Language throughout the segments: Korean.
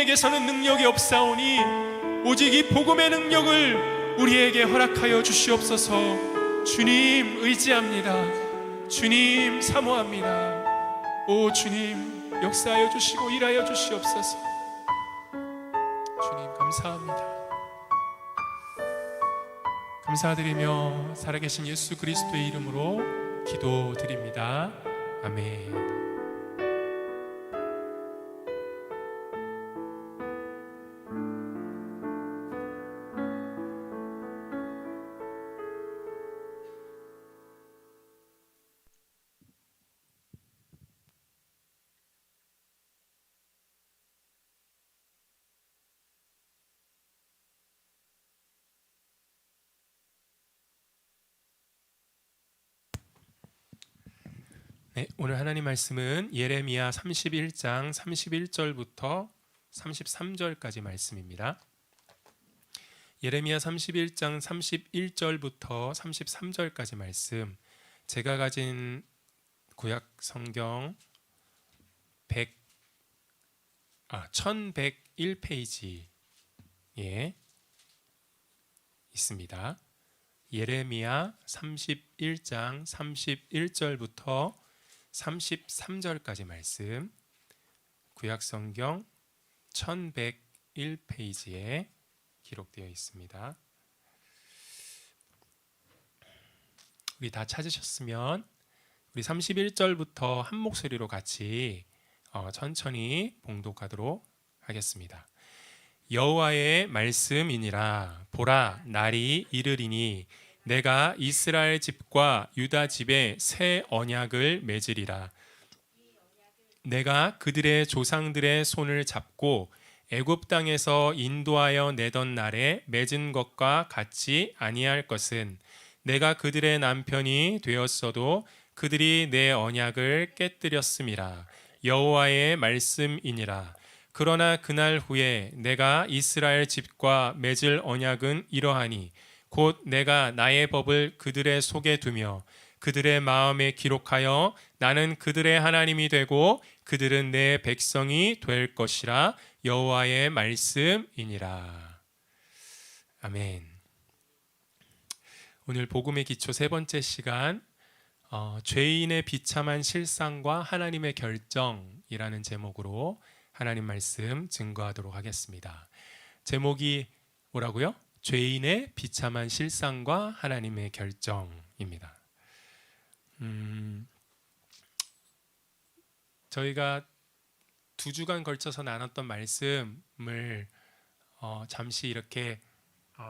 우리에게서는 능력이 없사오니 오직 이 복음의 능력을 우리에게 허락하여 주시옵소서. 주님 의지합니다. 주님 사모합니다. 오 주님 역사하여 주시고 일하여 주시옵소서. 주님 감사합니다. 감사드리며 살아계신 예수 그리스도의 이름으로 기도드립니다. 아멘. 네, 오늘 하나님 말씀은 예레미야 31장 31절부터 33절까지 말씀입니다. 예레미야 31장 31절부터 33절까지 말씀, 제가 가진 구약 성경 1101페이지에 있습니다. 예레미야 31장 31절부터 33절까지 말씀, 구약성경 1101페이지에 기록되어 있습니다. 우리 다 찾으셨으면 우리 31절부터 한 목소리로 같이 천천히 봉독하도록 하겠습니다. 여호와의 말씀이니라. 보라, 날이 이르리니 내가 이스라엘 집과 유다 집에 새 언약을 맺으리라. 내가 그들의 조상들의 손을 잡고 애굽 땅에서 인도하여 내던 날에 맺은 것과 같이 아니할 것은 내가 그들의 남편이 되었어도 그들이 내 언약을 깨뜨렸음이라. 여호와의 말씀이니라. 그러나 그날 후에 내가 이스라엘 집과 맺을 언약은 이러하니 곧 내가 나의 법을 그들의 속에 두며 그들의 마음에 기록하여 나는 그들의 하나님이 되고 그들은 내 백성이 될 것이라. 여호와의 말씀이니라. 아멘. 오늘 복음의 기초 세 번째 시간, 죄인의 비참한 실상과 하나님의 결정이라는 제목으로 하나님 말씀 증거하도록 하겠습니다. 제목이 뭐라고요? 죄인의 비참한 실상과 하나님의 결정입니다. 저희가 2주간 걸쳐서 나눴던 말씀을 잠시 이렇게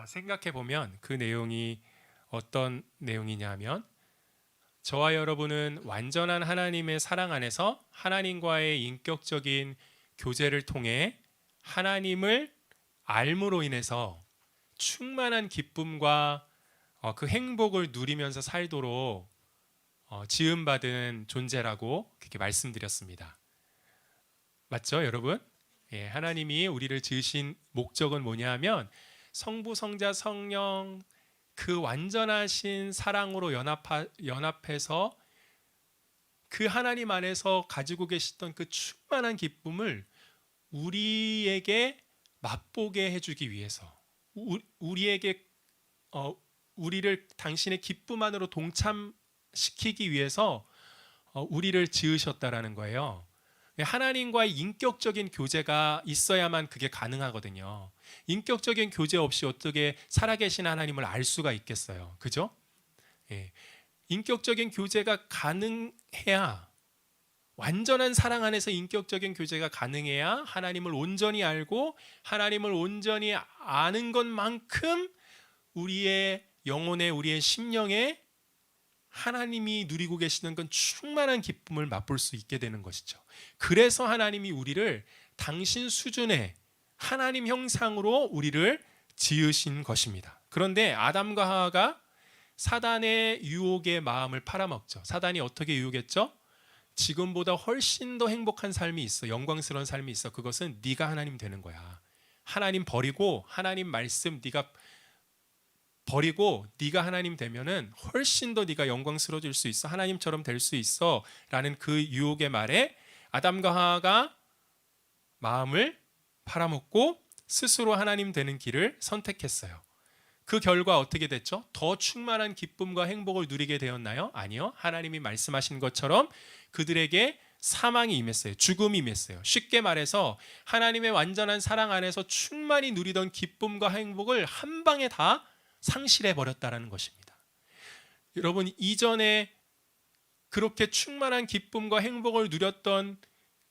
생각해 보면 그 내용이 어떤 내용이냐면, 저와 여러분은 완전한 하나님의 사랑 안에서 하나님과의 인격적인 교제를 통해 하나님을 알므로 인해서 충만한 기쁨과 그 행복을 누리면서 살도록 지음받은 존재라고 그렇게 말씀드렸습니다. 맞죠, 여러분? 예, 하나님이 우리를 지으신 목적은 뭐냐 하면 성부, 성자, 성령 그 완전하신 사랑으로 연합해서 그 하나님 안에서 가지고 계시던 그 충만한 기쁨을 우리에게 맛보게 해주기 위해서, 우리를 당신의 기쁨 안으로 동참시키기 위해서 우리를 지으셨다라는 거예요. 하나님과의 인격적인 교제가 있어야만 그게 가능하거든요. 인격적인 교제 없이 어떻게 살아계신 하나님을 알 수가 있겠어요? 그죠? 예. 인격적인 교제가 가능해야, 완전한 사랑 안에서 인격적인 교제가 가능해야 하나님을 온전히 알고 하나님을 온전히 아는 것만큼 우리의 영혼에, 우리의 심령에 하나님이 누리고 계시는 건 충만한 기쁨을 맛볼 수 있게 되는 것이죠. 그래서 하나님이 우리를 당신 수준의 하나님 형상으로 우리를 지으신 것입니다. 그런데 아담과 하와가 사단의 유혹의 마음을 팔아먹죠. 사단이 어떻게 유혹했죠? 지금보다 훨씬 더 행복한 삶이 있어, 영광스러운 삶이 있어. 그것은 네가 하나님 되는 거야. 하나님 버리고 하나님 말씀 네가 버리고 네가 하나님 되면은 훨씬 더 네가 영광스러워질 수 있어, 하나님처럼 될 수 있어 라는 그 유혹의 말에 아담과 하와가 마음을 팔아먹고 스스로 하나님 되는 길을 선택했어요. 그 결과 어떻게 됐죠? 더 충만한 기쁨과 행복을 누리게 되었나요? 아니요. 하나님이 말씀하신 것처럼 그들에게 사망이 임했어요. 죽음이 임했어요. 쉽게 말해서 하나님의 완전한 사랑 안에서 충만히 누리던 기쁨과 행복을 한 방에 다 상실해 버렸다는 것입니다. 여러분, 이전에 그렇게 충만한 기쁨과 행복을 누렸던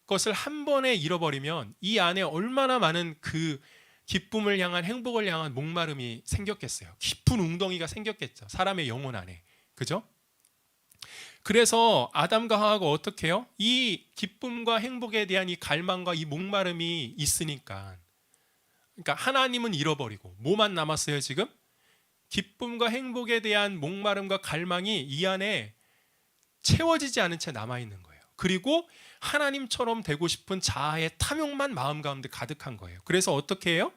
것을 한 번에 잃어버리면 이 안에 얼마나 많은 그 기쁨을 향한, 행복을 향한 목마름이 생겼겠어요. 깊은 웅덩이가 생겼겠죠. 사람의 영혼 안에. 그죠? 그래서 아담과 하와가 어떻게 해요? 이 기쁨과 행복에 대한 이 갈망과 이 목마름이 있으니까, 그러니까 하나님은 잃어버리고 뭐만 남았어요 지금? 기쁨과 행복에 대한 목마름과 갈망이 이 안에 채워지지 않은 채 남아있는 거예요. 그리고 하나님처럼 되고 싶은 자아의 탐욕만 마음 가운데 가득한 거예요. 그래서 어떻게 해요?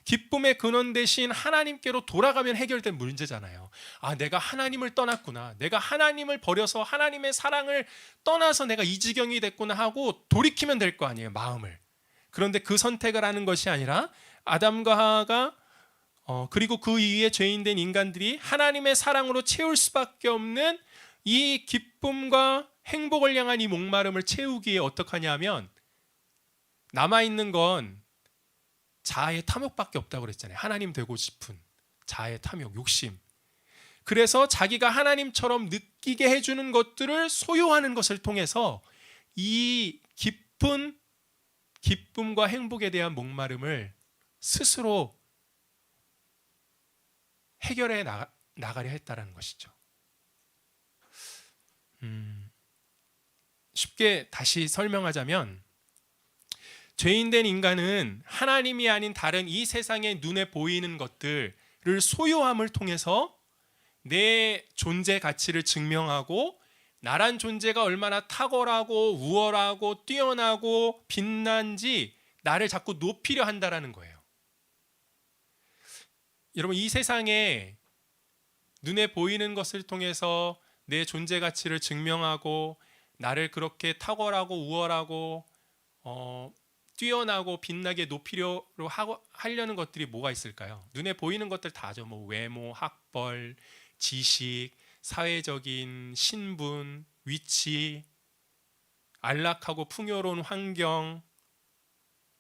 기쁨의 근원 대신 하나님께로 돌아가면 해결된 문제잖아요. 아, 내가 하나님을 떠났구나. 내가 하나님을 버려서 하나님의 사랑을 떠나서 내가 이 지경이 됐구나 하고 돌이키면 될 거 아니에요, 마음을. 그런데 그 선택을 하는 것이 아니라 아담과 하와가 그리고 그 이후에 죄인된 인간들이 하나님의 사랑으로 채울 수밖에 없는 이 기쁨과 행복을 향한 이 목마름을 채우기에 어떻게 하냐면 남아있는 건 자아의 탐욕밖에 없다고 그랬잖아요. 하나님 되고 싶은 자아의 탐욕, 욕심. 그래서 자기가 하나님처럼 느끼게 해주는 것들을 소유하는 것을 통해서 이 깊은 기쁨과 행복에 대한 목마름을 스스로 해결해 나가려 했다는 것이죠. 쉽게 다시 설명하자면 죄인된 인간은 하나님이 아닌 다른 이 세상의 눈에 보이는 것들을 소유함을 통해서 내 존재 가치를 증명하고 나란 존재가 얼마나 탁월하고 우월하고 뛰어나고 빛난지 나를 자꾸 높이려 한다는 거예요. 여러분, 이 세상에 눈에 보이는 것을 통해서 내 존재 가치를 증명하고 나를 그렇게 탁월하고 우월하고 뛰어나고 빛나게 높이려고 하려는 것들이 뭐가 있을까요? 눈에 보이는 것들 다죠. 뭐 외모, 학벌, 지식, 사회적인 신분, 위치, 안락하고 풍요로운 환경,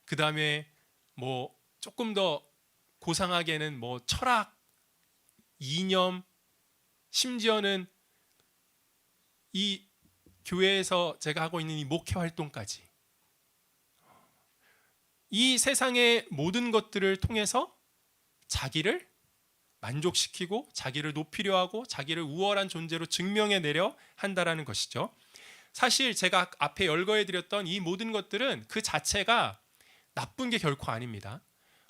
그 다음에 뭐 조금 더 고상하게는 뭐 철학, 이념, 심지어는 이 교회에서 제가 하고 있는 이 목회 활동까지, 이 세상의 모든 것들을 통해서 자기를 만족시키고 자기를 높이려 하고 자기를 우월한 존재로 증명해내려 한다는 것이죠. 사실 제가 앞에 열거해드렸던 이 모든 것들은 그 자체가 나쁜 게 결코 아닙니다.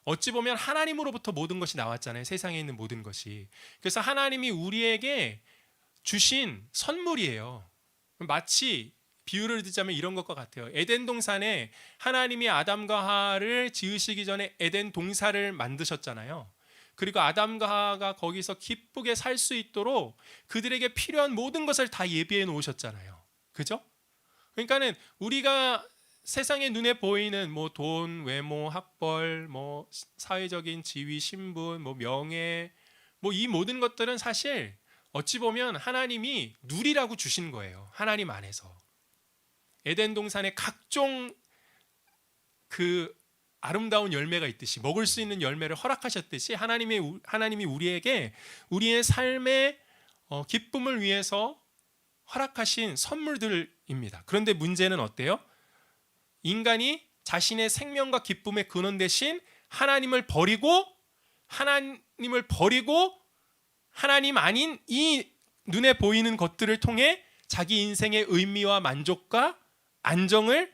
어찌 보면 하나님으로부터 모든 것이 나왔잖아요. 세상에 있는 모든 것이. 그래서 하나님이 우리에게 주신 선물이에요. 마치 비유를 듣자면 이런 것과 같아요. 에덴 동산에 하나님이 아담과 하와를 지으시기 전에 에덴 동산을 만드셨잖아요. 그리고 아담과 하와가 거기서 기쁘게 살 수 있도록 그들에게 필요한 모든 것을 다 예비해 놓으셨잖아요. 그죠? 그러니까는 우리가 세상의 눈에 보이는 뭐 돈, 외모, 학벌, 뭐 사회적인 지위, 신분, 뭐 명예, 뭐 이 모든 것들은 사실 어찌 보면 하나님이 누리라고 주신 거예요. 하나님 안에서. 에덴 동산에 각종 그 아름다운 열매가 있듯이 먹을 수 있는 열매를 허락하셨듯이 하나님이 우리에게 우리의 삶의 기쁨을 위해서 허락하신 선물들입니다. 그런데 문제는 어때요? 인간이 자신의 생명과 기쁨의 근원 대신 하나님을 버리고 하나님 아닌 이 눈에 보이는 것들을 통해 자기 인생의 의미와 만족과 안정을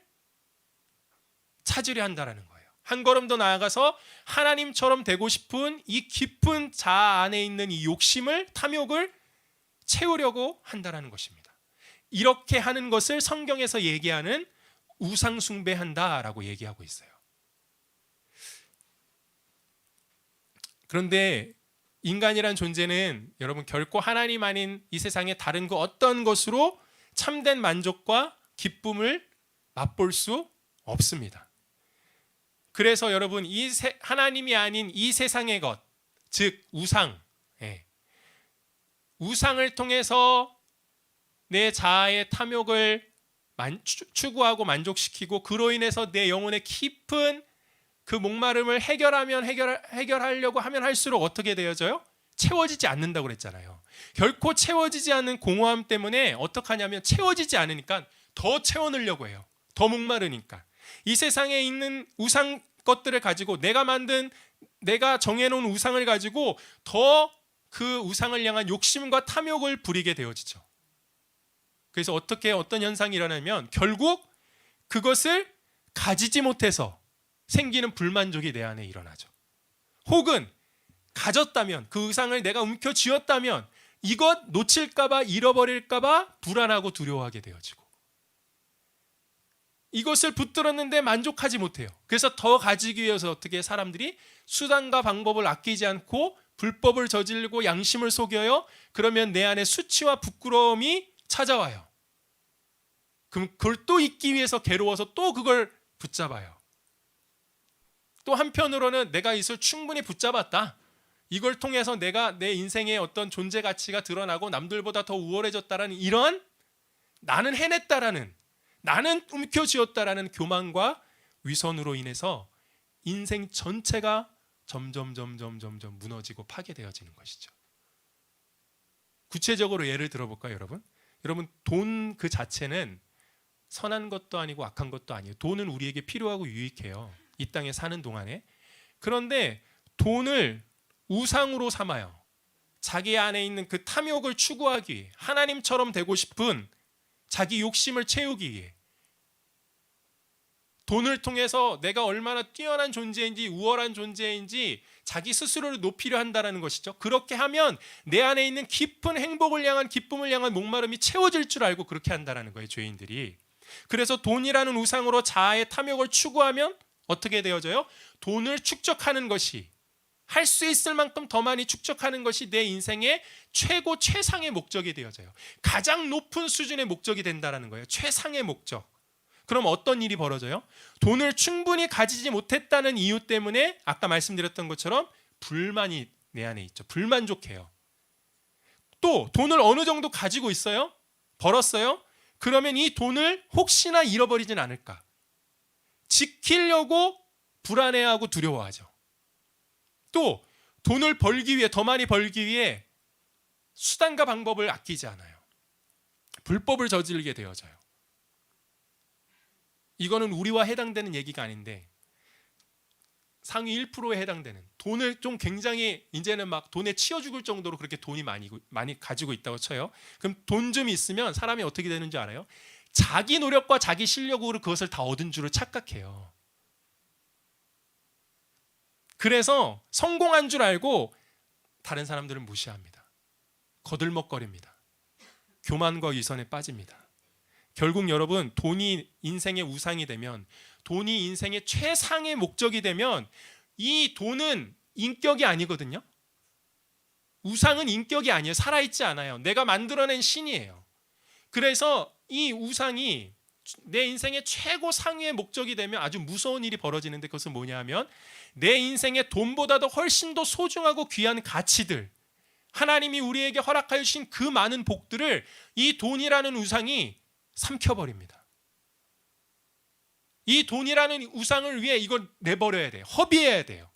찾으려 한다는 거예요. 한 걸음 더 나아가서 하나님처럼 되고 싶은 이 깊은 자아 안에 있는 이 욕심을, 탐욕을 채우려고 한다는 것입니다. 이렇게 하는 것을 성경에서 얘기하는 우상 숭배한다라고 얘기하고 있어요. 그런데 인간이란 존재는 여러분 결코 하나님 아닌 이 세상의 다른 그 어떤 것으로 참된 만족과 기쁨을 맛볼 수 없습니다. 그래서 여러분 하나님이 아닌 이 세상의 것, 즉 우상, 우상을 통해서 내 자아의 탐욕을 추구하고 만족시키고 그로 인해서 내 영혼의 깊은 그 목마름을 해결하려고 하면 할수록 어떻게 되어져요? 채워지지 않는다고 그랬잖아요. 결코 채워지지 않는 공허함 때문에 어떻게 하냐면 채워지지 않으니까 더 채워넣으려고 해요. 더 목마르니까. 이 세상에 있는 우상 것들을 가지고 내가 정해놓은 우상을 가지고 더 그 우상을 향한 욕심과 탐욕을 부리게 되어지죠. 그래서 어떤 현상이 일어나면 결국 그것을 가지지 못해서 생기는 불만족이 내 안에 일어나죠. 혹은 가졌다면 그 의상을 내가 움켜쥐었다면 이것 놓칠까봐 잃어버릴까봐 불안하고 두려워하게 되어지고 이것을 붙들었는데 만족하지 못해요. 그래서 더 가지기 위해서 어떻게 사람들이 수단과 방법을 아끼지 않고 불법을 저지르고 양심을 속여요. 그러면 내 안에 수치와 부끄러움이 찾아와요. 그럼 그걸 또 잊기 위해서 괴로워서 또 그걸 붙잡아요. 또 한편으로는 내가 이것을 충분히 붙잡았다. 이걸 통해서 내가 내 인생의 어떤 존재 가치가 드러나고 남들보다 더 우월해졌다라는 이런 나는 해냈다라는 나는 움켜쥐었다라는 교만과 위선으로 인해서 인생 전체가 점점 무너지고 파괴되어지는 것이죠. 구체적으로 예를 들어볼까요, 여러분? 여러분 돈 그 자체는 선한 것도 아니고 악한 것도 아니에요. 돈은 우리에게 필요하고 유익해요. 이 땅에 사는 동안에. 그런데 돈을 우상으로 삼아요. 자기 안에 있는 그 탐욕을 추구하기 위해 하나님처럼 되고 싶은 자기 욕심을 채우기 위해 돈을 통해서 내가 얼마나 뛰어난 존재인지 우월한 존재인지 자기 스스로를 높이려 한다는 것이죠. 그렇게 하면 내 안에 있는 깊은 행복을 향한 기쁨을 향한 목마름이 채워질 줄 알고 그렇게 한다는 거예요, 죄인들이. 그래서 돈이라는 우상으로 자아의 탐욕을 추구하면 어떻게 되어져요? 돈을 축적하는 것이 할 수 있을 만큼 더 많이 축적하는 것이 내 인생의 최상의 목적이 되어져요. 가장 높은 수준의 목적이 된다는 거예요. 최상의 목적. 그럼 어떤 일이 벌어져요? 돈을 충분히 가지지 못했다는 이유 때문에 아까 말씀드렸던 것처럼 불만이 내 안에 있죠. 불만족해요. 또 돈을 어느 정도 가지고 있어요? 벌었어요? 그러면 이 돈을 혹시나 잃어버리진 않을까? 지키려고 불안해하고 두려워하죠. 또 돈을 벌기 위해 더 많이 벌기 위해 수단과 방법을 아끼지 않아요. 불법을 저지르게 되어져요. 이거는 우리와 해당되는 얘기가 아닌데 상위 1%에 해당되는 돈을 좀 굉장히 이제는 막 돈에 치여 죽을 정도로 그렇게 돈이 많이 가지고 있다고 쳐요. 그럼 돈 좀 있으면 사람이 어떻게 되는지 알아요? 자기 노력과 자기 실력으로 그것을 다 얻은 줄을 착각해요. 그래서 성공한 줄 알고 다른 사람들은 무시합니다. 거들먹거립니다. 교만과 위선에 빠집니다. 결국 여러분 돈이 인생의 우상이 되면 돈이 인생의 최상의 목적이 되면 이 돈은 인격이 아니거든요. 우상은 인격이 아니에요. 살아있지 않아요. 내가 만들어낸 신이에요. 그래서 이 우상이 내 인생의 최고 상위의 목적이 되면 아주 무서운 일이 벌어지는데 그것은 뭐냐 하면 내 인생의 돈보다도 훨씬 더 소중하고 귀한 가치들 하나님이 우리에게 허락하여 주신 그 많은 복들을 이 돈이라는 우상이 삼켜버립니다. 이 돈이라는 우상을 위해 이걸 내버려야 돼요. 허비해야 돼요.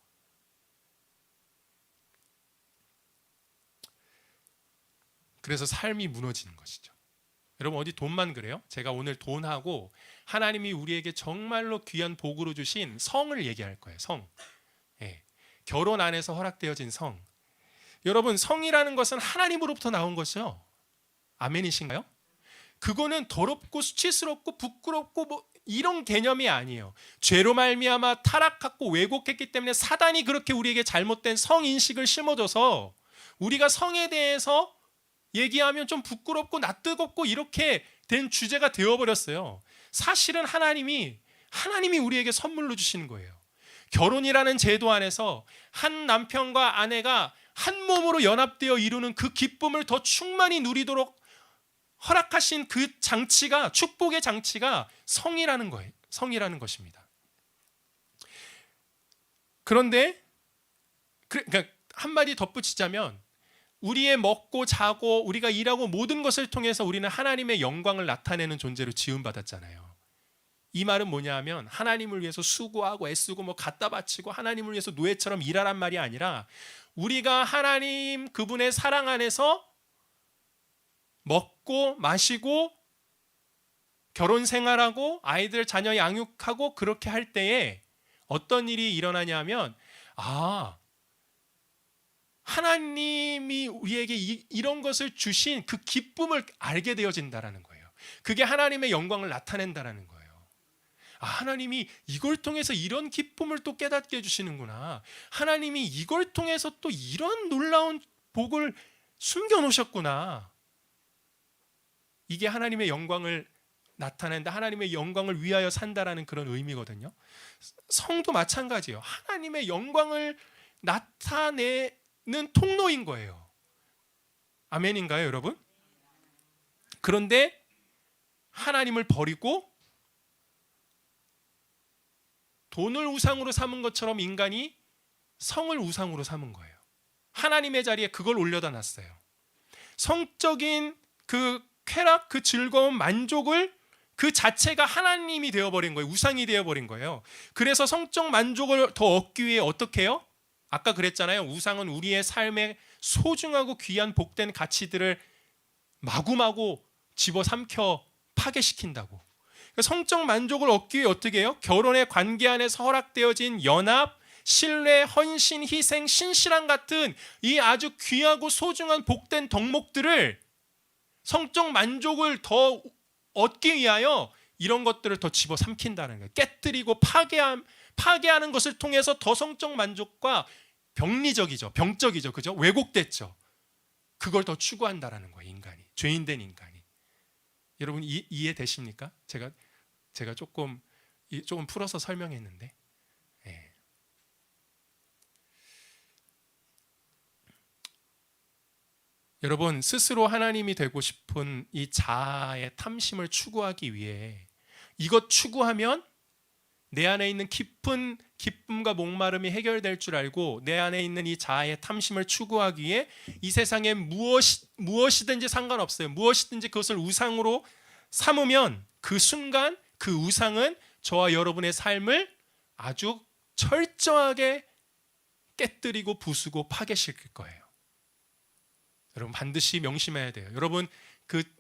그래서 삶이 무너지는 것이죠. 여러분 어디 돈만 그래요? 제가 오늘 돈하고 하나님이 우리에게 정말로 귀한 복으로 주신 성을 얘기할 거예요. 성. 결혼 안에서 허락되어진 성. 여러분 성이라는 것은 하나님으로부터 나온 것이죠. 아멘이신가요? 그거는 더럽고 수치스럽고 부끄럽고 뭐 이런 개념이 아니에요. 죄로 말미암아 타락하고 왜곡했기 때문에 사단이 그렇게 우리에게 잘못된 성인식을 심어줘서 우리가 성에 대해서 얘기하면 좀 부끄럽고 낯뜨겁고 이렇게 된 주제가 되어버렸어요. 사실은 하나님이 우리에게 선물로 주시는 거예요. 결혼이라는 제도 안에서 한 남편과 아내가 한 몸으로 연합되어 이루는 그 기쁨을 더 충만히 누리도록 허락하신 그 장치가 축복의 장치가 성이라는 거예요. 성이라는 것입니다. 그런데 그러니까 한마디 덧붙이자면 우리의 먹고 자고 우리가 일하고 모든 것을 통해서 우리는 하나님의 영광을 나타내는 존재로 지음받았잖아요. 이 말은 뭐냐 하면 하나님을 위해서 수고하고 애쓰고 뭐 갖다 바치고 하나님을 위해서 노예처럼 일하란 말이 아니라 우리가 하나님 그분의 사랑 안에서 먹고 마시고 결혼 생활하고 아이들 자녀 양육하고 그렇게 할 때에 어떤 일이 일어나냐 하면 하나님이 우리에게 이런 것을 주신 그 기쁨을 알게 되어진다라는 거예요. 그게 하나님의 영광을 나타낸다라는 거예요. 하나님이 이걸 통해서 이런 기쁨을 또 깨닫게 해주시는구나. 하나님이 이걸 통해서 또 이런 놀라운 복을 숨겨놓으셨구나. 이게 하나님의 영광을 나타낸다. 하나님의 영광을 위하여 산다라는 그런 의미거든요. 성도 마찬가지예요. 하나님의 영광을 나타내는 통로인 거예요. 아멘인가요, 여러분? 그런데 하나님을 버리고 돈을 우상으로 삼은 것처럼 인간이 성을 우상으로 삼은 거예요. 하나님의 자리에 그걸 올려다 놨어요. 성적인 그 쾌락, 그 즐거움, 만족을 그 자체가 하나님이 되어버린 거예요. 우상이 되어버린 거예요. 그래서 성적 만족을 더 얻기 위해 어떻게 해요? 아까 그랬잖아요. 우상은 우리의 삶에 소중하고 귀한 복된 가치들을 마구마구 집어삼켜 파괴시킨다고. 성적 만족을 얻기 위해 어떻게 해요? 결혼의 관계 안에서 허락되어진 연합, 신뢰, 헌신, 희생, 신실함 같은 이 아주 귀하고 소중한 복된 덕목들을 성적 만족을 더 얻기 위하여 이런 것들을 더 집어삼킨다는 거예요. 깨뜨리고 파괴하는 것을 통해서 더 성적 만족과 병적이죠. 그죠? 왜곡됐죠. 그걸 더 추구한다라는 거예요. 인간이. 죄인된 인간이. 여러분 이해되십니까? 제가 조금 풀어서 설명했는데. 네. 여러분 스스로 하나님이 되고 싶은 이 자아의 탐심을 추구하기 위해 이것 추구하면 내 안에 있는 깊은 기쁨과 목마름이 해결될 줄 알고 내 안에 있는 이 자아의 탐심을 추구하기 위해 이 세상에 무엇이든지 상관없어요. 무엇이든지 그것을 우상으로 삼으면 그 순간 그 우상은 저와 여러분의 삶을 아주 철저하게 깨뜨리고 부수고 파괴시킬 거예요. 여러분 반드시 명심해야 돼요. 여러분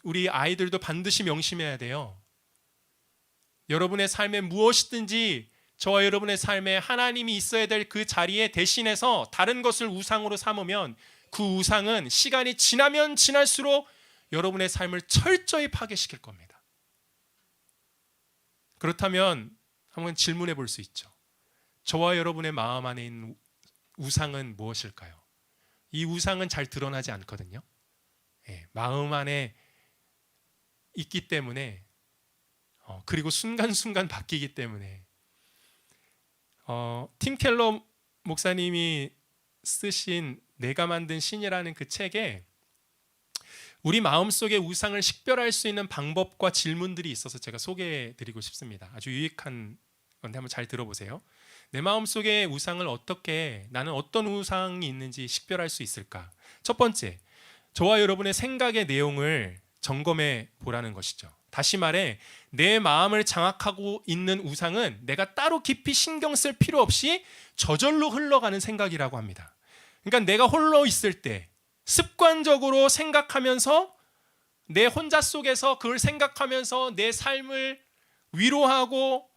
우리 아이들도 반드시 명심해야 돼요. 여러분의 삶에 무엇이든지 저와 여러분의 삶에 하나님이 있어야 될 그 자리에 대신해서 다른 것을 우상으로 삼으면 그 우상은 시간이 지나면 지날수록 여러분의 삶을 철저히 파괴시킬 겁니다. 그렇다면 한번 질문해 볼 수 있죠. 저와 여러분의 마음 안에 있는 우상은 무엇일까요? 이 우상은 잘 드러나지 않거든요. 마음 안에 있기 때문에 그리고 순간순간 바뀌기 때문에 팀 켈러 목사님이 쓰신 내가 만든 신이라는 그 책에 우리 마음속의 우상을 식별할 수 있는 방법과 질문들이 있어서 제가 소개해드리고 싶습니다. 아주 유익한 건데 한번 잘 들어보세요. 내 마음속의 우상을 나는 어떤 우상이 있는지 식별할 수 있을까? 첫 번째, 저와 여러분의 생각의 내용을 점검해 보라는 것이죠. 다시 말해 내 마음을 장악하고 있는 우상은 내가 따로 깊이 신경 쓸 필요 없이 저절로 흘러가는 생각이라고 합니다. 그러니까 내가 홀로 있을 때 습관적으로 생각하면서 내 혼자 속에서 그걸 생각하면서 내 삶을 위로하고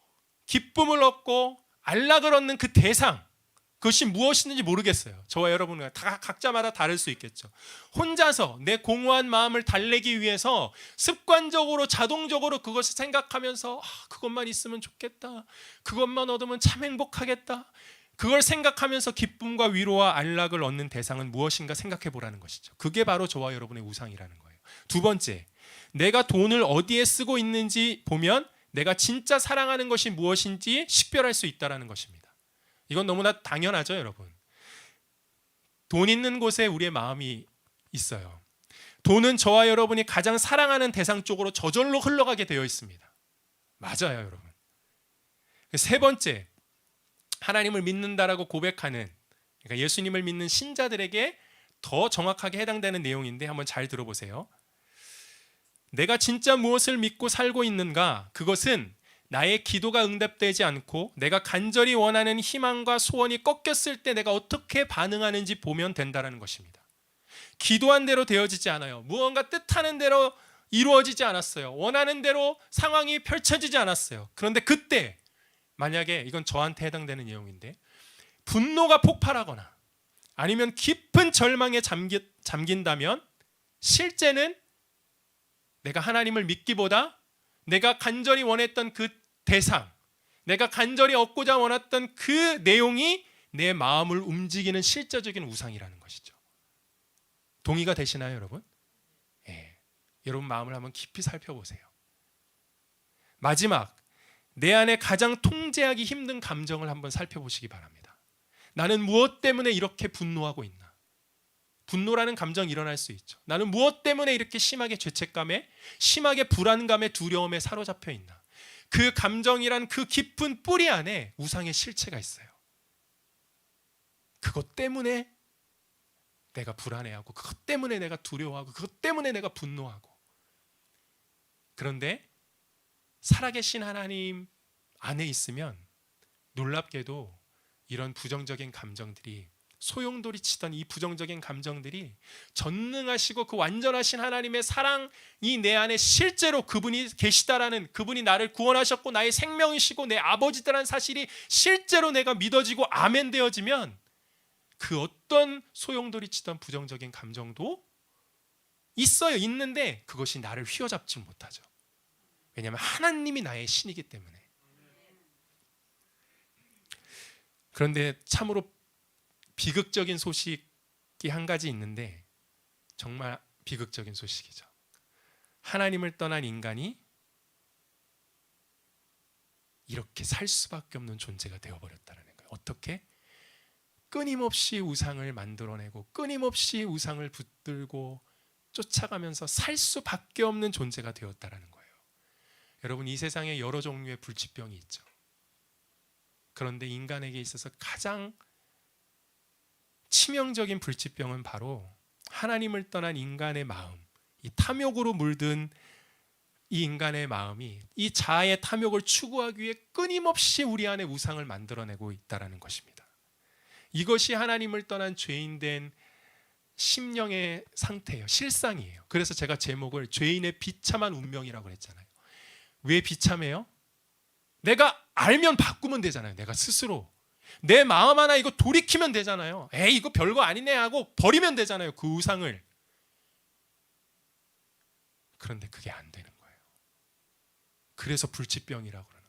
기쁨을 얻고 안락을 얻는 그 대상, 그것이 무엇인지 모르겠어요. 저와 여러분은 다 각자마다 다를 수 있겠죠. 혼자서 내 공허한 마음을 달래기 위해서 습관적으로 자동적으로 그것을 생각하면서 그것만 있으면 좋겠다, 그것만 얻으면 참 행복하겠다, 그걸 생각하면서 기쁨과 위로와 안락을 얻는 대상은 무엇인가 생각해 보라는 것이죠. 그게 바로 저와 여러분의 우상이라는 거예요. 두 번째, 내가 돈을 어디에 쓰고 있는지 보면 내가 진짜 사랑하는 것이 무엇인지 식별할 수 있다는 것입니다. 이건 너무나 당연하죠, 여러분. 돈 있는 곳에 우리의 마음이 있어요. 돈은 저와 여러분이 가장 사랑하는 대상 쪽으로 저절로 흘러가게 되어 있습니다. 맞아요, 여러분. 세 번째, 하나님을 믿는다라고 고백하는, 그러니까 예수님을 믿는 신자들에게 더 정확하게 해당되는 내용인데 한번 잘 들어보세요. 내가 진짜 무엇을 믿고 살고 있는가? 그것은 나의 기도가 응답되지 않고 내가 간절히 원하는 희망과 소원이 꺾였을 때 내가 어떻게 반응하는지 보면 된다는 것입니다. 기도한 대로 되어지지 않아요. 무언가 뜻하는 대로 이루어지지 않았어요. 원하는 대로 상황이 펼쳐지지 않았어요. 그런데 그때 만약에, 이건 저한테 해당되는 내용인데, 분노가 폭발하거나 아니면 깊은 절망에 잠긴다면 실제는 내가 하나님을 믿기보다 내가 간절히 원했던 그 대상, 내가 간절히 얻고자 원했던 그 내용이 내 마음을 움직이는 실제적인 우상이라는 것이죠. 동의가 되시나요, 여러분? 예. 여러분 마음을 한번 깊이 살펴보세요. 마지막, 내 안에 가장 통제하기 힘든 감정을 한번 살펴보시기 바랍니다. 나는 무엇 때문에 이렇게 분노하고 있나? 분노라는 감정이 일어날 수 있죠. 나는 무엇 때문에 이렇게 심하게 죄책감에, 심하게 불안감에, 두려움에 사로잡혀 있나? 그 감정이란 그 깊은 뿌리 안에 우상의 실체가 있어요. 그것 때문에 내가 불안해하고, 그것 때문에 내가 두려워하고, 그것 때문에 내가 분노하고. 그런데 살아계신 하나님 안에 있으면 놀랍게도 이런 부정적인 감정들이, 소용돌이 치던 이 부정적인 감정들이 전능하시고 그 완전하신 하나님의 사랑이 내 안에 실제로 그분이 계시다라는, 그분이 나를 구원하셨고 나의 생명이시고 내 아버지다라는 사실이 실제로 내가 믿어지고 아멘 되어지면 그 어떤 소용돌이 치던 부정적인 감정도 있어요. 있는데 그것이 나를 휘어잡지 못하죠. 왜냐하면 하나님이 나의 신이기 때문에. 그런데 참으로 비극적인 소식이 한 가지 있는데, 정말 비극적인 소식이죠. 하나님을 떠난 인간이 이렇게 살 수밖에 없는 존재가 되어버렸다는 거예요. 어떻게? 끊임없이 우상을 만들어내고 끊임없이 우상을 붙들고 쫓아가면서 살 수밖에 없는 존재가 되었다는 거예요. 여러분, 이 세상에 여러 종류의 불치병이 있죠. 그런데 인간에게 있어서 가장 치명적인 불치병은 바로 하나님을 떠난 인간의 마음, 이 탐욕으로 물든 이 인간의 마음이 이 자아의 탐욕을 추구하기 위해 끊임없이 우리 안에 우상을 만들어내고 있다는 것입니다. 이것이 하나님을 떠난 죄인된 심령의 상태예요. 실상이에요. 그래서 제가 제목을 죄인의 비참한 운명이라고 했잖아요. 왜 비참해요? 내가 알면 바꾸면 되잖아요. 내가 스스로. 내 마음 하나 이거 돌이키면 되잖아요. 에이, 이거 별거 아니네 하고 버리면 되잖아요. 그 우상을. 그런데 그게 안 되는 거예요. 그래서 불치병이라고 그러는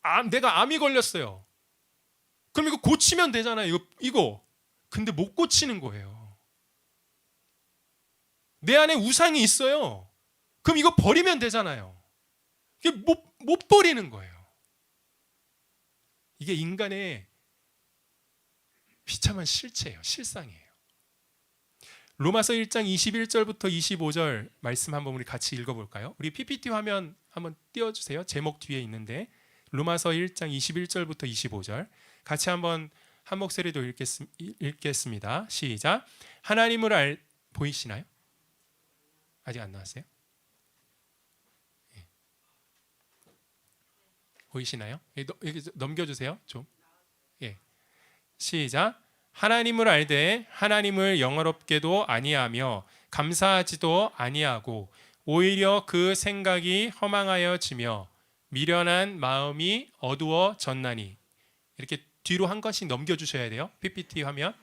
거예요. 내가 암이 걸렸어요. 그럼 이거 고치면 되잖아요. 이거. 근데 못 고치는 거예요. 내 안에 우상이 있어요. 그럼 이거 버리면 되잖아요. 이게 못 버리는 거예요. 이게 인간의 비참한 실체예요. 실상이에요. 로마서 1장 21절부터 25절 말씀 한번 우리 같이 읽어볼까요? 우리 PPT 화면 한번 띄워주세요. 제목 뒤에 있는데 로마서 1장 21절부터 25절 같이 한번 한 목소리로 읽겠습니다. 시작. 하나님을 보이시나요? 아직 안 나왔어요? 보이시나요? 여기 넘겨주세요. 좀. 예. 시작. 하나님을 알되 하나님을 영화롭게도 아니하며 감사하지도 아니하고 오히려 그 생각이 허망하여지며 미련한 마음이 어두워졌나니. 이렇게 뒤로 한 것씩 넘겨주셔야 돼요. PPT 화면.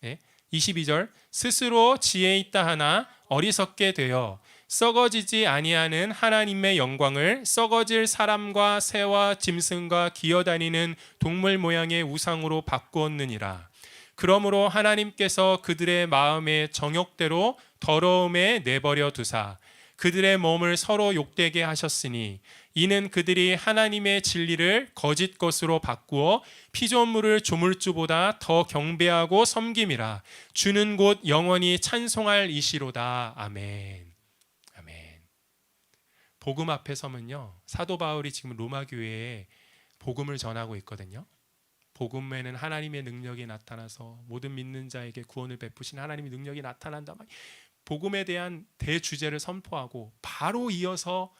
네. 22절. 스스로 지혜 있다 하나 어리석게 되어 썩어지지 아니하는 하나님의 영광을 썩어질 사람과 새와 짐승과 기어다니는 동물 모양의 우상으로 바꾸었느니라. 그러므로 하나님께서 그들의 마음의 정욕대로 더러움에 내버려 두사 그들의 몸을 서로 욕되게 하셨으니 이는 그들이 하나님의 진리를 거짓 것으로 바꾸어 피조물을 조물주보다 더 경배하고 섬김이라. 주는 곧 영원히 찬송할 이시로다. 아멘. 아멘. 복음 앞에 서면요, 사도 바울이 지금 로마 교회에 복음을 전하고 있거든요. 복음에는 하나님의 능력이 나타나서 모든 믿는 자에게 구원을 베푸신 하나님의 능력이 나타난다. 복음에 대한 대주제를 선포하고 바로 이어서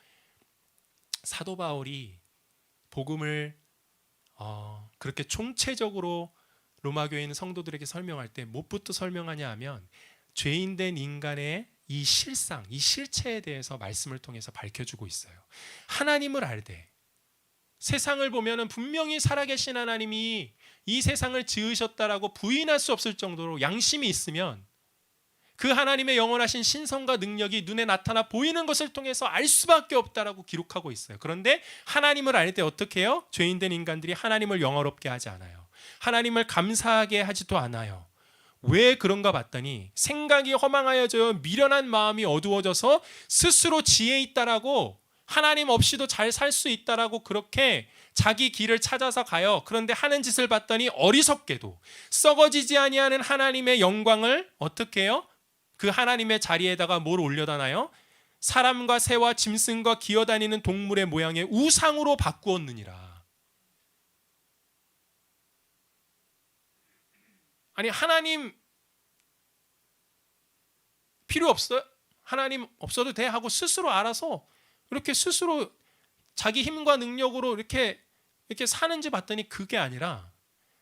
사도 바울이 복음을 그렇게 총체적으로 로마 교회 있는 성도들에게 설명할 때 무엇부터 설명하냐 하면 죄인된 인간의 이 실상, 이 실체에 대해서 말씀을 통해서 밝혀주고 있어요. 하나님을 알되 세상을 보면은 분명히 살아계신 하나님이 이 세상을 지으셨다라고 부인할 수 없을 정도로 양심이 있으면 그 하나님의 영원하신 신성과 능력이 눈에 나타나 보이는 것을 통해서 알 수밖에 없다라고 기록하고 있어요. 그런데 하나님을 알 때 어떻게 해요? 죄인된 인간들이 하나님을 영화롭게 하지 않아요. 하나님을 감사하게 하지도 않아요. 왜 그런가 봤더니 생각이 허망하여져 미련한 마음이 어두워져서 스스로 지혜 있다라고 하나님 없이도 잘 살 수 있다라고 그렇게 자기 길을 찾아서 가요. 그런데 하는 짓을 봤더니 어리석게도 썩어지지 아니하는 하나님의 영광을 어떻게 해요? 그 하나님의 자리에다가 뭘 올려다 놔요? 사람과 새와 짐승과 기어다니는 동물의 모양의 우상으로 바꾸었느니라. 아니 하나님 필요 없어요? 하나님 없어도 돼 하고 스스로 알아서 이렇게 스스로 자기 힘과 능력으로 이렇게 사는지 봤더니 그게 아니라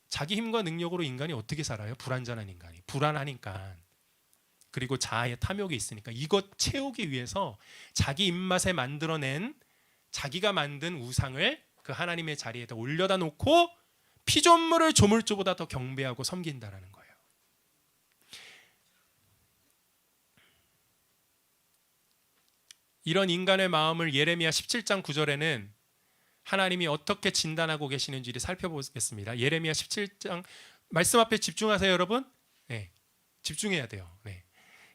자기 힘과 능력으로 인간이 어떻게 살아요? 불완전한 인간이. 불안하니까. 그리고 자아의 탐욕이 있으니까 이것 채우기 위해서 자기 입맛에 만들어낸 자기가 만든 우상을 그 하나님의 자리에다 올려다 놓고 피조물을 조물주보다 더 경배하고 섬긴다라는 거예요. 이런 인간의 마음을 예레미야 17장 9절에는 하나님이 어떻게 진단하고 계시는지를 살펴보겠습니다. 예레미야 17장 말씀 앞에 집중하세요, 여러분. 네, 집중해야 돼요. 네.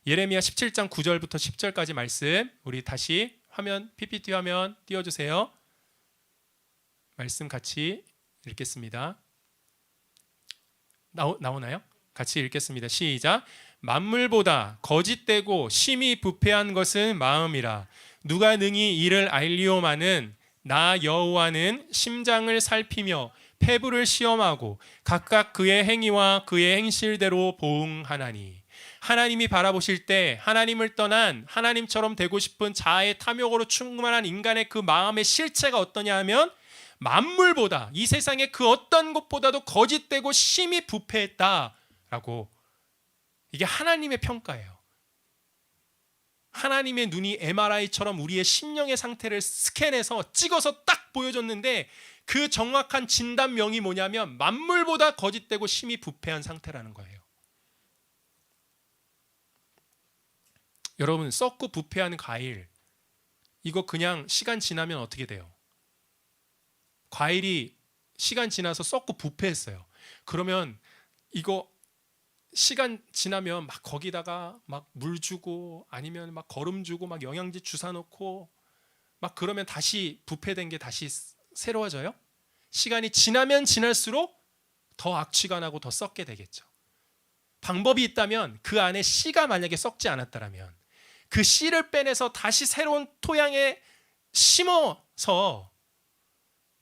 예레미야 17장 9절부터 10절까지 말씀 우리 다시 화면 PPT 화면 띄워주세요. 말씀 같이 읽겠습니다. 나오나요? 같이 읽겠습니다. 시작. 만물보다 거짓되고 심히 부패한 것은 마음이라. 누가 능히 이를 알리오마는 나 여호와는 심장을 살피며 폐부를 시험하고 각각 그의 행위와 그의 행실대로 보응하나니. 하나님이 바라보실 때 하나님을 떠난 하나님처럼 되고 싶은 자아의 탐욕으로 충만한 인간의 그 마음의 실체가 어떠냐 하면 만물보다 이 세상의 그 어떤 것보다도 거짓되고 심히 부패했다라고. 이게 하나님의 평가예요. 하나님의 눈이 MRI처럼 우리의 심령의 상태를 스캔해서 찍어서 딱 보여줬는데 그 정확한 진단명이 뭐냐면 만물보다 거짓되고 심히 부패한 상태라는 거예요. 여러분, 썩고 부패한 과일 이거 그냥 시간 지나면 어떻게 돼요? 과일이 시간 지나서 썩고 부패했어요. 그러면 이거 시간 지나면 막 거기다가 막 물 주고 아니면 막 거름 주고 막 영양제 주사 놓고 막 그러면 다시 부패된 게 다시 새로워져요? 시간이 지나면 지날수록 더 악취가 나고 더 썩게 되겠죠. 방법이 있다면 그 안에 씨가 만약에 썩지 않았다면 그 씨를 빼내서 다시 새로운 토양에 심어서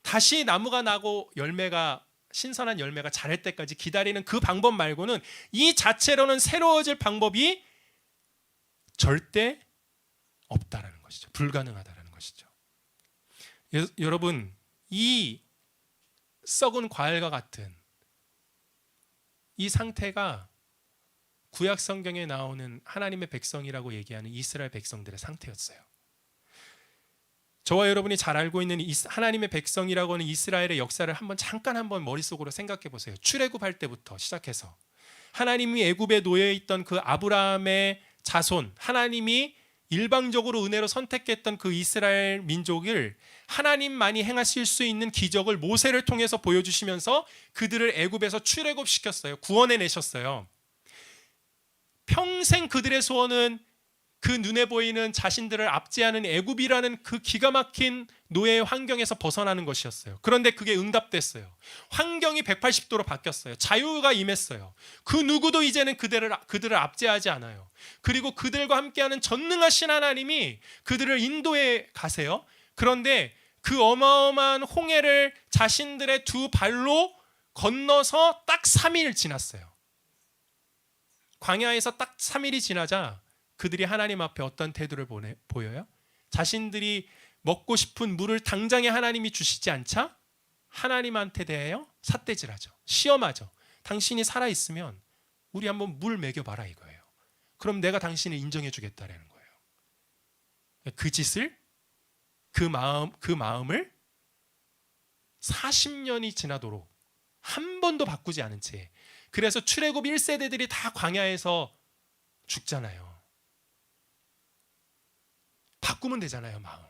다시 나무가 나고 열매가 신선한 열매가 자랄 때까지 기다리는 그 방법 말고는 이 자체로는 새로워질 방법이 절대 없다라는 것이죠. 불가능하다라는 것이죠. 여러분, 이 썩은 과일과 같은 이 상태가 구약 성경에 나오는 하나님의 백성이라고 얘기하는 이스라엘 백성들의 상태였어요. 저와 여러분이 잘 알고 있는 하나님의 백성이라고 하는 이스라엘의 역사를 잠깐 머릿속으로 생각해 보세요. 출애굽할 때부터 시작해서 하나님이 애굽에 놓여 있던 그 아브라함의 자손, 하나님이 일방적으로 은혜로 선택했던 그 이스라엘 민족을 하나님만이 행하실 수 있는 기적을 모세를 통해서 보여주시면서 그들을 애굽에서 출애굽시켰어요. 구원해 내셨어요. 평생 그들의 소원은 그 눈에 보이는 자신들을 압제하는 애굽이라는 그 기가 막힌 노예의 환경에서 벗어나는 것이었어요. 그런데 그게 응답됐어요. 환경이 180도로 바뀌었어요. 자유가 임했어요. 그 누구도 이제는 그들을 압제하지 않아요. 그리고 그들과 함께하는 전능하신 하나님이 그들을 인도해 가세요. 그런데 그 어마어마한 홍해를 자신들의 두 발로 건너서 딱 3일 지났어요. 광야에서 딱 3일이 지나자 그들이 하나님 앞에 어떤 태도를 보여요? 자신들이 먹고 싶은 물을 당장에 하나님이 주시지 않자 하나님한테 대하여 삿대질하죠. 시험하죠. 당신이 살아있으면 우리 한번 물 먹여봐라 이거예요. 그럼 내가 당신을 인정해 주겠다라는 거예요. 그 짓을, 그 마음을 40년이 지나도록 한 번도 바꾸지 않은 채, 그래서 출애굽 1세대들이 다 광야에서 죽잖아요. 바꾸면 되잖아요, 마음.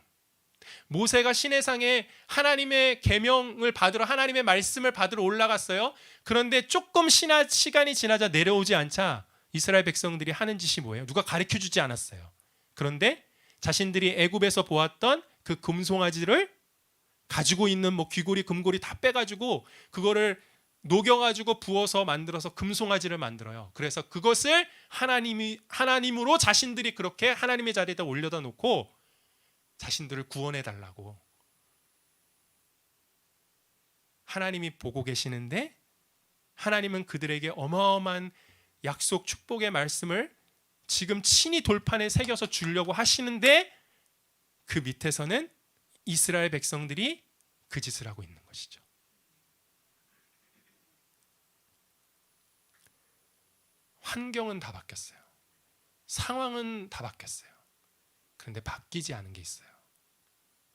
모세가 시내상에 하나님의 계명을 받으러, 하나님의 말씀을 받으러 올라갔어요. 그런데 조금 시간이 지나자 내려오지 않자 이스라엘 백성들이 하는 짓이 뭐예요? 누가 가르쳐주지 않았어요. 그런데 자신들이 애굽에서 보았던 그 금송아지를 가지고 있는 뭐 귀고리, 금고리 다 빼가지고 그거를 녹여가지고 부어서 만들어서 금송아지를 만들어요. 그래서 그것을 하나님으로 자신들이 그렇게 하나님의 자리에다 올려다 놓고 자신들을 구원해 달라고 하나님이 보고 계시는데, 하나님은 그들에게 어마어마한 약속 축복의 말씀을 지금 친히 돌판에 새겨서 주려고 하시는데 그 밑에서는 이스라엘 백성들이 그 짓을 하고 있는 것이죠. 환경은 다 바뀌었어요. 상황은 다 바뀌었어요. 그런데 바뀌지 않은 게 있어요.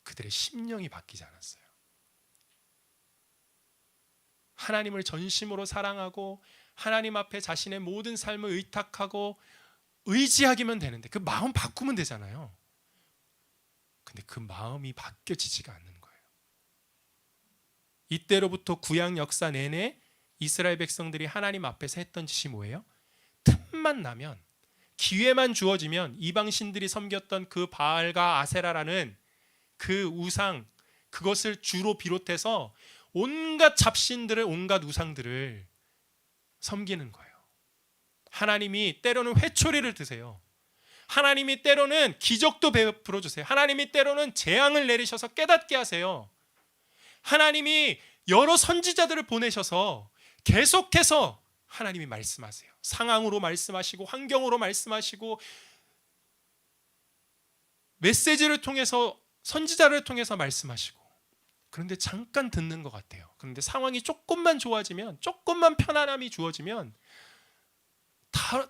그들의 심령이 바뀌지 않았어요. 하나님을 전심으로 사랑하고 하나님 앞에 자신의 모든 삶을 의탁하고 의지하기만 되는데 그 마음 바꾸면 되잖아요. 근데 그 마음이 바뀌어지지가 않는 거예요. 이때로부터 구약 역사 내내 이스라엘 백성들이 하나님 앞에서 했던 짓이 뭐예요? 틈만 나면, 기회만 주어지면 이방신들이 섬겼던 그 바알과 아세라라는 그 우상, 그것을 주로 비롯해서 온갖 잡신들을, 온갖 우상들을 섬기는 거예요. 하나님이 때로는 회초리를 드세요. 하나님이 때로는 기적도 베풀어 주세요. 하나님이 때로는 재앙을 내리셔서 깨닫게 하세요. 하나님이 여러 선지자들을 보내셔서 계속해서 하나님이 말씀하세요. 상황으로 말씀하시고 환경으로 말씀하시고 메시지를 통해서, 선지자를 통해서 말씀하시고, 그런데 잠깐 듣는 것 같아요. 그런데 상황이 조금만 좋아지면, 조금만 편안함이 주어지면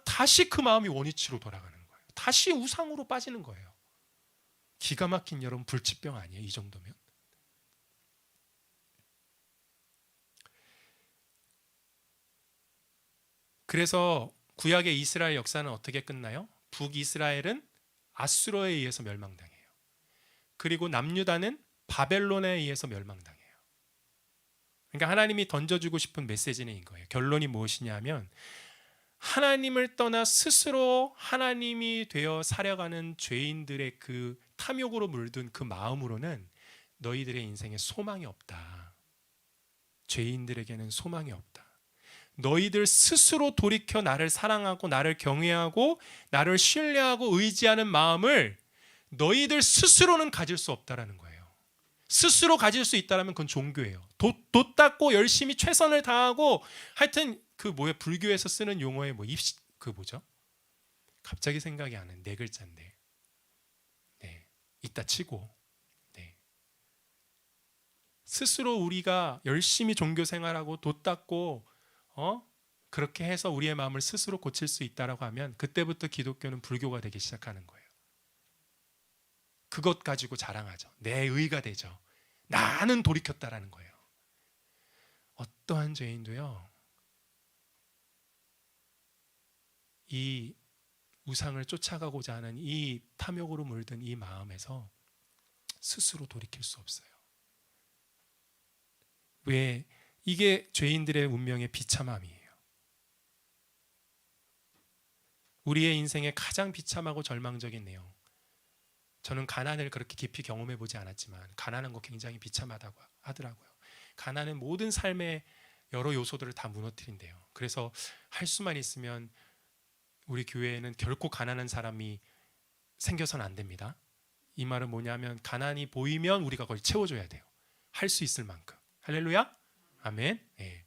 다시 그 마음이 원위치로 돌아가는 거예요. 다시 우상으로 빠지는 거예요. 기가 막힌, 여러분, 불치병 아니에요? 이 정도면. 그래서 구약의 이스라엘 역사는 어떻게 끝나요? 북이스라엘은 아수르에 의해서 멸망당해요. 그리고 남유다는 바벨론에 의해서 멸망당해요. 그러니까 하나님이 던져주고 싶은 메시지는 이거예요. 결론이 무엇이냐면, 하나님을 떠나 스스로 하나님이 되어 살아가는 죄인들의 그 탐욕으로 물든 그 마음으로는 너희들의 인생에 소망이 없다. 죄인들에게는 소망이 없다. 너희들 스스로 돌이켜 나를 사랑하고 나를 경외하고 나를 신뢰하고 의지하는 마음을 너희들 스스로는 가질 수 없다라는 거예요. 스스로 가질 수 있다라면 그건 종교예요. 돛 닦고 열심히 최선을 다하고, 하여튼 그 불교에서 쓰는 용어에 그 뭐죠? 갑자기 생각이 안 나는 네 글자인데, 네, 이따 치고, 네. 스스로 우리가 열심히 종교 생활하고 돛 닦고 그렇게 해서 우리의 마음을 스스로 고칠 수 있다라고 하면 그때부터 기독교는 불교가 되기 시작하는 거예요. 그것 가지고 자랑하죠. 내 의가 되죠. 나는 돌이켰다라는 거예요. 어떠한 죄인도요, 이 우상을 쫓아가고자 하는 이 탐욕으로 물든 이 마음에서 스스로 돌이킬 수 없어요. 왜? 이게 죄인들의 운명의 비참함이에요. 우리의 인생의 가장 비참하고 절망적인 내용, 저는 가난을 그렇게 깊이 경험해 보지 않았지만 가난한 거 굉장히 비참하다고 하더라고요. 가난은 모든 삶의 여러 요소들을 다 무너뜨린대요. 그래서 할 수만 있으면 우리 교회에는 결코 가난한 사람이 생겨서는 안 됩니다. 이 말은 뭐냐면 가난이 보이면 우리가 그걸 채워줘야 돼요. 할 수 있을 만큼. 할렐루야. 아멘. 예.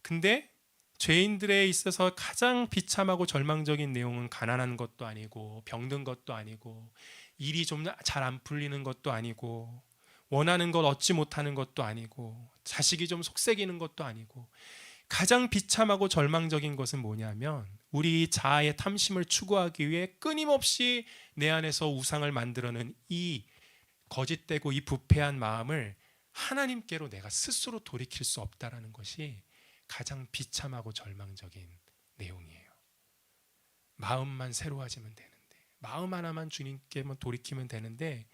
근데 죄인들에 있어서 가장 비참하고 절망적인 내용은 가난한 것도 아니고 병든 것도 아니고 일이 좀 잘 안 풀리는 것도 아니고 원하는 것 얻지 못하는 것도 아니고 자식이 좀 속색이는 것도 아니고 가장 비참하고 절망적인 것은 뭐냐면 우리 자아의 탐심을 추구하기 위해 끊임없이 내 안에서 우상을 만들어낸 이 거짓되고 이 부패한 마음을 하나님께로 내가 스스로 돌이킬 수 없다라는 것이 가장 비참하고 절망적인 내용이에요. 마음만 새로워지면 되는데, 마음 하나만 주님께만 돌이키면 되는데,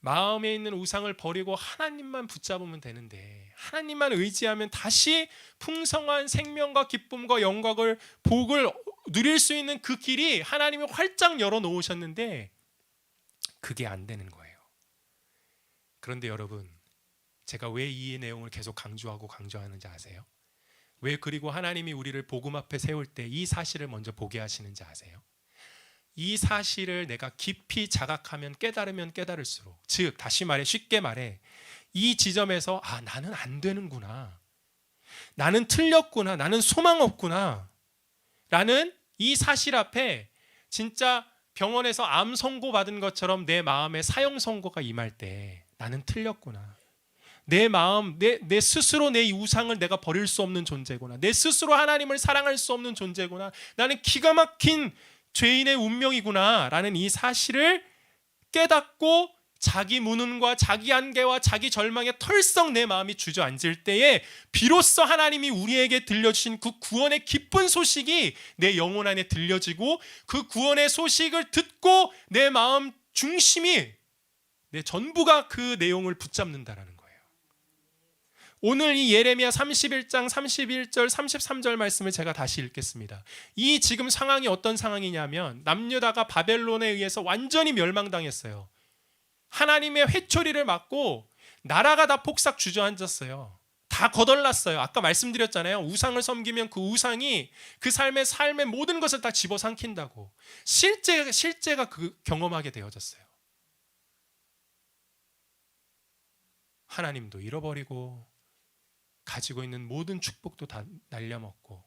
마음에 있는 우상을 버리고 하나님만 붙잡으면 되는데, 하나님만 의지하면 다시 풍성한 생명과 기쁨과 영광을 복을 누릴 수 있는 그 길이 하나님이 활짝 열어 놓으셨는데 그게 안 되는 거예요. 그런데 여러분, 제가 왜 이 내용을 계속 강조하는지 아세요? 왜 그리고 하나님이 우리를 복음 앞에 세울 때 이 사실을 먼저 보게 하시는지 아세요? 이 사실을 내가 깊이 자각하면 깨달으면 깨달을수록, 즉 다시 말해 쉽게 말해 이 지점에서 나는 안 되는구나, 나는 틀렸구나, 나는 소망 없구나 라는 이 사실 앞에 진짜 병원에서 암 선고 받은 것처럼 내 마음에 사형 선고가 임할 때 나는 틀렸구나, 내 마음, 내 스스로 내 우상을 내가 버릴 수 없는 존재구나, 내 스스로 하나님을 사랑할 수 없는 존재구나, 나는 기가 막힌 죄인의 운명이구나 라는 이 사실을 깨닫고 자기 무능과 자기 한계와 자기 절망에 털썩 내 마음이 주저앉을 때에 비로소 하나님이 우리에게 들려주신 그 구원의 기쁜 소식이 내 영혼 안에 들려지고 그 구원의 소식을 듣고 내 마음 중심이, 내 전부가 그 내용을 붙잡는다라는 거예요. 오늘 이 예레미야 31장 31절 33절 말씀을 제가 다시 읽겠습니다. 이 지금 상황이 어떤 상황이냐면 남유다가 바벨론에 의해서 완전히 멸망당했어요. 하나님의 회초리를 맞고 나라가 다 폭삭 주저앉았어요. 다 거덜났어요. 아까 말씀드렸잖아요. 우상을 섬기면 그 우상이 그 삶의 모든 것을 다 집어삼킨다고. 실제가 그 경험하게 되어졌어요. 하나님도 잃어버리고 가지고 있는 모든 축복도 다 날려먹고,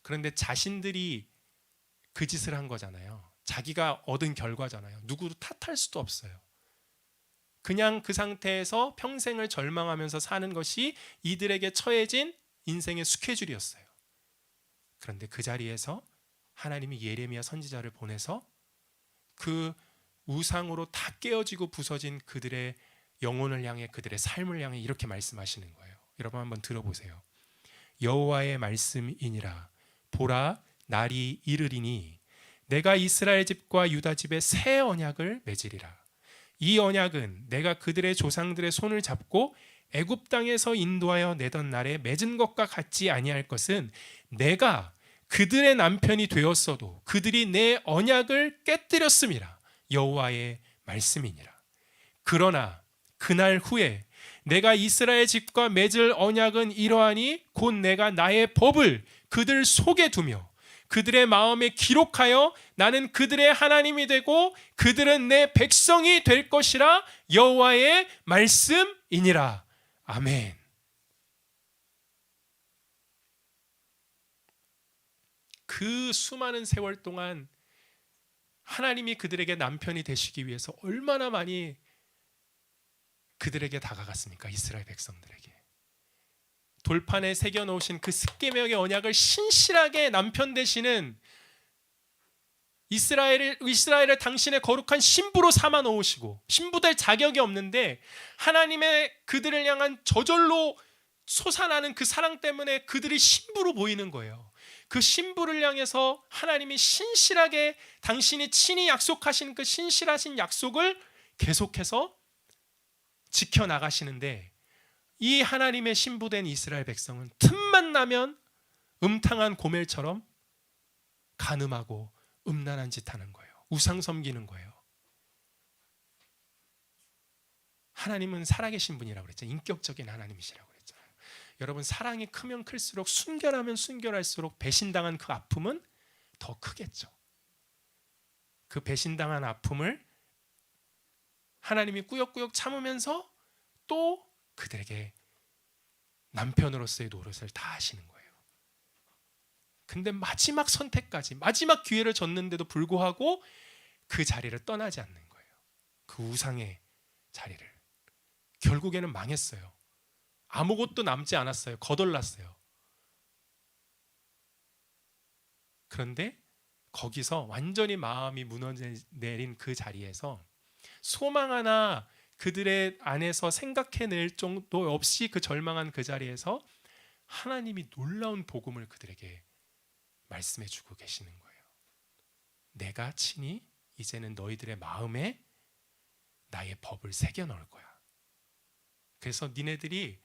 그런데 자신들이 그 짓을 한 거잖아요. 자기가 얻은 결과잖아요. 누구도 탓할 수도 없어요. 그냥 그 상태에서 평생을 절망하면서 사는 것이 이들에게 처해진 인생의 스케줄이었어요. 그런데 그 자리에서 하나님이 예레미야 선지자를 보내서 그 우상으로 다 깨어지고 부서진 그들의 영혼을 향해, 그들의 삶을 향해 이렇게 말씀하시는 거예요. 여러분 한번 들어보세요. 여호와의 말씀이니라. 보라, 날이 이르리니 내가 이스라엘 집과 유다 집에 새 언약을 맺으리라. 이 언약은 내가 그들의 조상들의 손을 잡고 애굽 땅에서 인도하여 내던 날에 맺은 것과 같지 아니할 것은, 내가 그들의 남편이 되었어도 그들이 내 언약을 깨뜨렸음이라. 여호와의 말씀이니라. 그러나 그날 후에 내가 이스라엘 집과 맺을 언약은 이러하니 곧 내가 나의 법을 그들 속에 두며 그들의 마음에 기록하여 나는 그들의 하나님이 되고 그들은 내 백성이 될 것이라. 여호와의 말씀이니라. 아멘. 그 수많은 세월 동안 하나님이 그들에게 남편이 되시기 위해서 얼마나 많이 그들에게 다가갔습니까? 이스라엘 백성들에게 돌판에 새겨놓으신 그 십계명의 언약을 신실하게 남편 되시는 이스라엘을 당신의 거룩한 신부로 삼아 놓으시고, 신부될 자격이 없는데 하나님의 그들을 향한 저절로 솟아나는 그 사랑 때문에 그들이 신부로 보이는 거예요. 그 신부를 향해서 하나님이 신실하게 당신이 친히 약속하신 그 신실하신 약속을 계속해서 지켜나가시는데, 이 하나님의 신부된 이스라엘 백성은 틈만 나면 음탕한 고멜처럼 간음하고 음란한 짓 하는 거예요. 우상 섬기는 거예요. 하나님은 살아계신 분이라고 그랬죠. 인격적인 하나님이시라고 그랬잖아요. 여러분, 사랑이 크면 클수록, 순결하면 순결할수록 배신당한 그 아픔은 더 크겠죠. 그 배신당한 아픔을 하나님이 꾸역꾸역 참으면서 또 그들에게 남편으로서의 노릇을 다 하시는 거예요. 근데 마지막 선택까지, 마지막 기회를 줬는데도 불구하고 그 자리를 떠나지 않는 거예요. 그 우상의 자리를. 결국에는 망했어요. 아무것도 남지 않았어요. 거덜났어요. 그런데 거기서 완전히 마음이 무너내린 그 자리에서 소망 하나 그들의 안에서 생각해낼 정도 없이 그 절망한 그 자리에서 하나님이 놀라운 복음을 그들에게 말씀해 주고 계시는 거예요. 내가 친히 이제는 너희들의 마음에 나의 법을 새겨 넣을 거야. 그래서 니네들이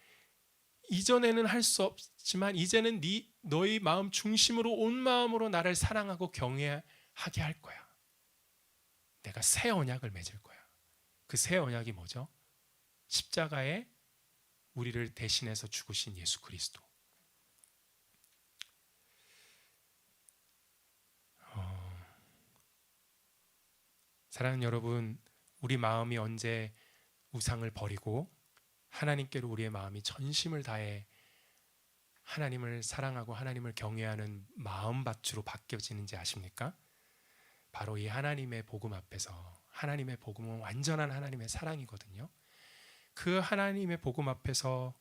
이전에는 할 수 없지만 이제는 너희 마음 중심으로 온 마음으로 나를 사랑하고 경외하게 할 거야. 내가 새 언약을 맺을 거야. 그 새 언약이 뭐죠? 십자가에 우리를 대신해서 죽으신 예수 그리스도. 사랑하는 여러분, 우리 마음이 언제 우상을 버리고 하나님께로 우리의 마음이 전심을 다해 하나님을 사랑하고 하나님을 경외하는 마음밭으로 바뀌어지는지 아십니까? 바로 이 하나님의 복음 앞에서, 하나님의 복음은 완전한 하나님의 사랑이거든요. 그 하나님의 복음 앞에서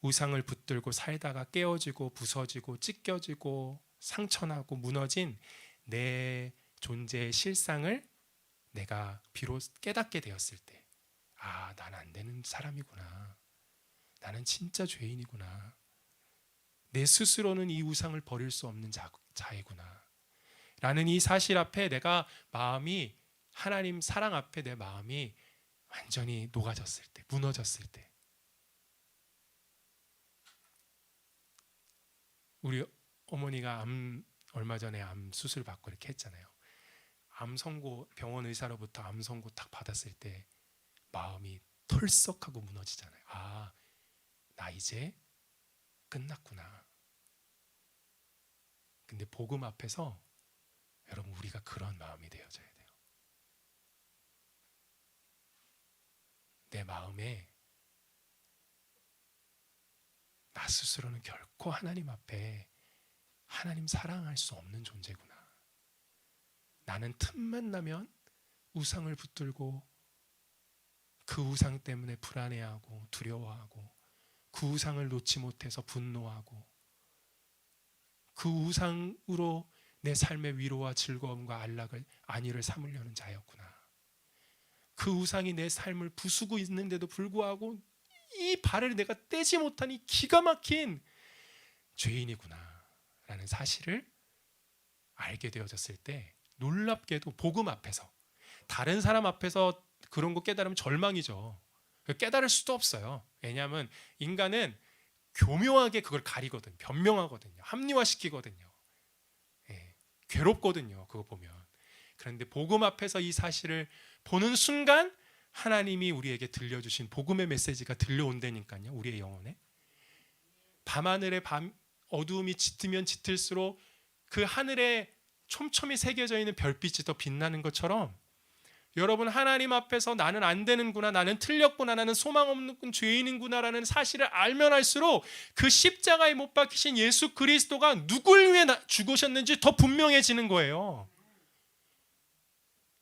우상을 붙들고 살다가 깨어지고 부서지고 찢겨지고 상처나고 무너진 내 존재의 실상을 내가 비로소 깨닫게 되었을 때, 아, 나는 안 되는 사람이구나. 나는 진짜 죄인이구나. 내 스스로는 이 우상을 버릴 수 없는 자이구나. 라는 이 사실 앞에 내가 마음이, 하나님 사랑 앞에 내 마음이 완전히 녹아졌을 때, 무너졌을 때, 우리 어머니가 얼마 전에 암 수술 받고 이렇게 했잖아요. 암 선고, 병원 의사로부터 암 선고 딱 받았을 때 마음이 털썩하고 무너지잖아요. 아, 나 이제 끝났구나. 근데 복음 앞에서 여러분, 우리가 그런 마음이 되어져야 돼요. 내 마음에 나 스스로는 결코 하나님 앞에 하나님 사랑할 수 없는 존재구나. 나는 틈만 나면 우상을 붙들고 그 우상 때문에 불안해하고 두려워하고 그 우상을 놓지 못해서 분노하고 그 우상으로 내 삶의 위로와 즐거움과 안위를 삼으려는 자였구나. 그 우상이 내 삶을 부수고 있는데도 불구하고 이 발을 내가 떼지 못한 이 기가 막힌 죄인이구나 라는 사실을 알게 되어졌을 때, 놀랍게도 복음 앞에서, 다른 사람 앞에서 그런 거 깨달으면 절망이죠. 깨달을 수도 없어요. 왜냐하면 인간은 교묘하게 그걸 가리거든요. 변명하거든요. 합리화시키거든요. 괴롭거든요. 그거 보면. 그런데 복음 앞에서 이 사실을 보는 순간 하나님이 우리에게 들려주신 복음의 메시지가 들려온다니까요. 우리의 영혼에. 밤하늘에 어두움이 짙으면 짙을수록 그 하늘에 촘촘히 새겨져 있는 별빛이 더 빛나는 것처럼, 여러분, 하나님 앞에서 나는 안 되는구나, 나는 틀렸구나, 나는 소망 없는 죄인이구나라는 사실을 알면 알수록 그 십자가에 못 박히신 예수 그리스도가 누굴 위해 죽으셨는지 더 분명해지는 거예요.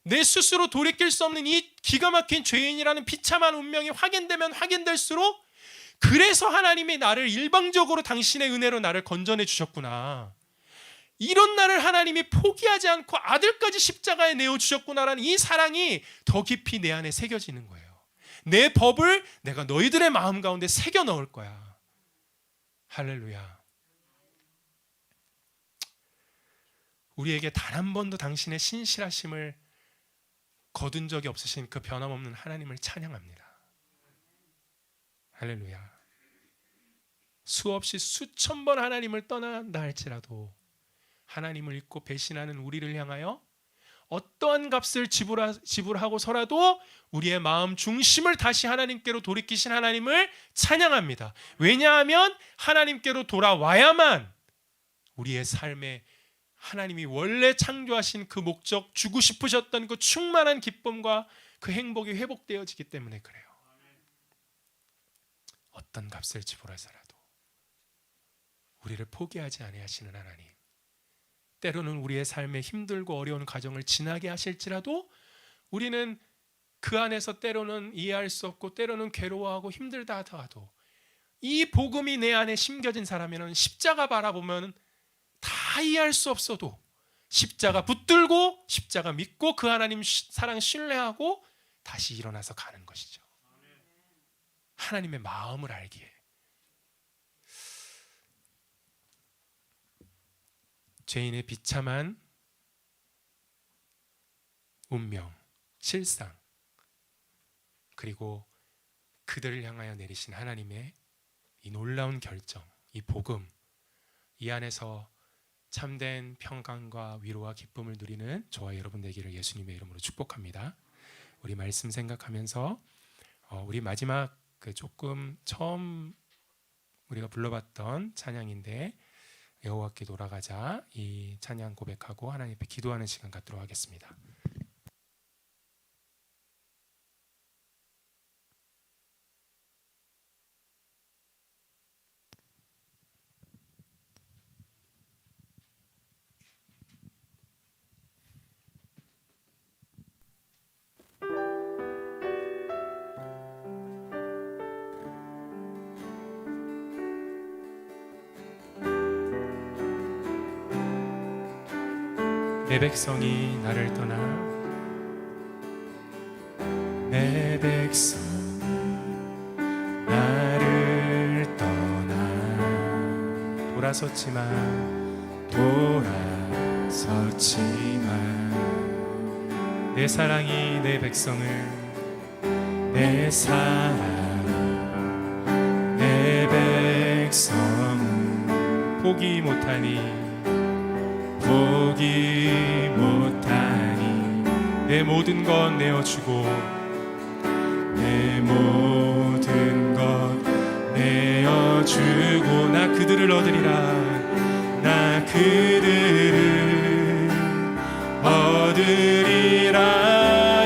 내 스스로 돌이킬 수 없는 이 기가 막힌 죄인이라는 비참한 운명이 확인되면 확인될수록, 그래서 하나님이 나를 일방적으로 당신의 은혜로 나를 건져내 주셨구나, 이런 나를 하나님이 포기하지 않고 아들까지 십자가에 내어주셨구나라는 이 사랑이 더 깊이 내 안에 새겨지는 거예요. 내 법을 내가 너희들의 마음 가운데 새겨 넣을 거야. 할렐루야. 우리에게 단 한 번도 당신의 신실하심을 거둔 적이 없으신 그 변함없는 하나님을 찬양합니다. 할렐루야. 수없이 수천 번 하나님을 떠난다 할지라도 하나님을 잊고 배신하는 우리를 향하여 어떠한 값을 지불하고서라도 우리의 마음 중심을 다시 하나님께로 돌이키신 하나님을 찬양합니다. 왜냐하면 하나님께로 돌아와야만 우리의 삶에 하나님이 원래 창조하신 그 목적, 주고 싶으셨던 그 충만한 기쁨과 그 행복이 회복되어지기 때문에 그래요. 어떤 값을 지불해서라도 우리를 포기하지 아니하시는 하나님, 때로는 우리의 삶에 힘들고 어려운 과정을 지나게 하실지라도 우리는 그 안에서 때로는 이해할 수 없고 때로는 괴로워하고 힘들다 하더라도 이 복음이 내 안에 심겨진 사람에는 십자가 바라보면 다 이해할 수 없어도 십자가 붙들고 십자가 믿고 그 하나님 사랑 신뢰하고 다시 일어나서 가는 것이죠. 하나님의 마음을 알기에. 죄인의 비참한 운명, 실상, 그리고 그들을 향하여 내리신 하나님의 이 놀라운 결정, 이 복음, 이 안에서 참된 평강과 위로와 기쁨을 누리는 저와 여러분 되기를 예수님의 이름으로 축복합니다. 우리 말씀 생각하면서 우리 마지막 조금 처음 우리가 불러봤던 찬양인데 여호와께 돌아가자, 이 찬양 고백하고 하나님 앞에 기도하는 시간 갖도록 하겠습니다. 내 백성이 나를 떠나, 내 백성 나를 떠나 돌아섰지만 내 사랑이 내 백성을, 내 사랑 내 백성 포기 못하니 내 모든 것 내어주고 내 모든 것 내어주고 나 그들을 얻으리라, 나 그들을 얻으리라.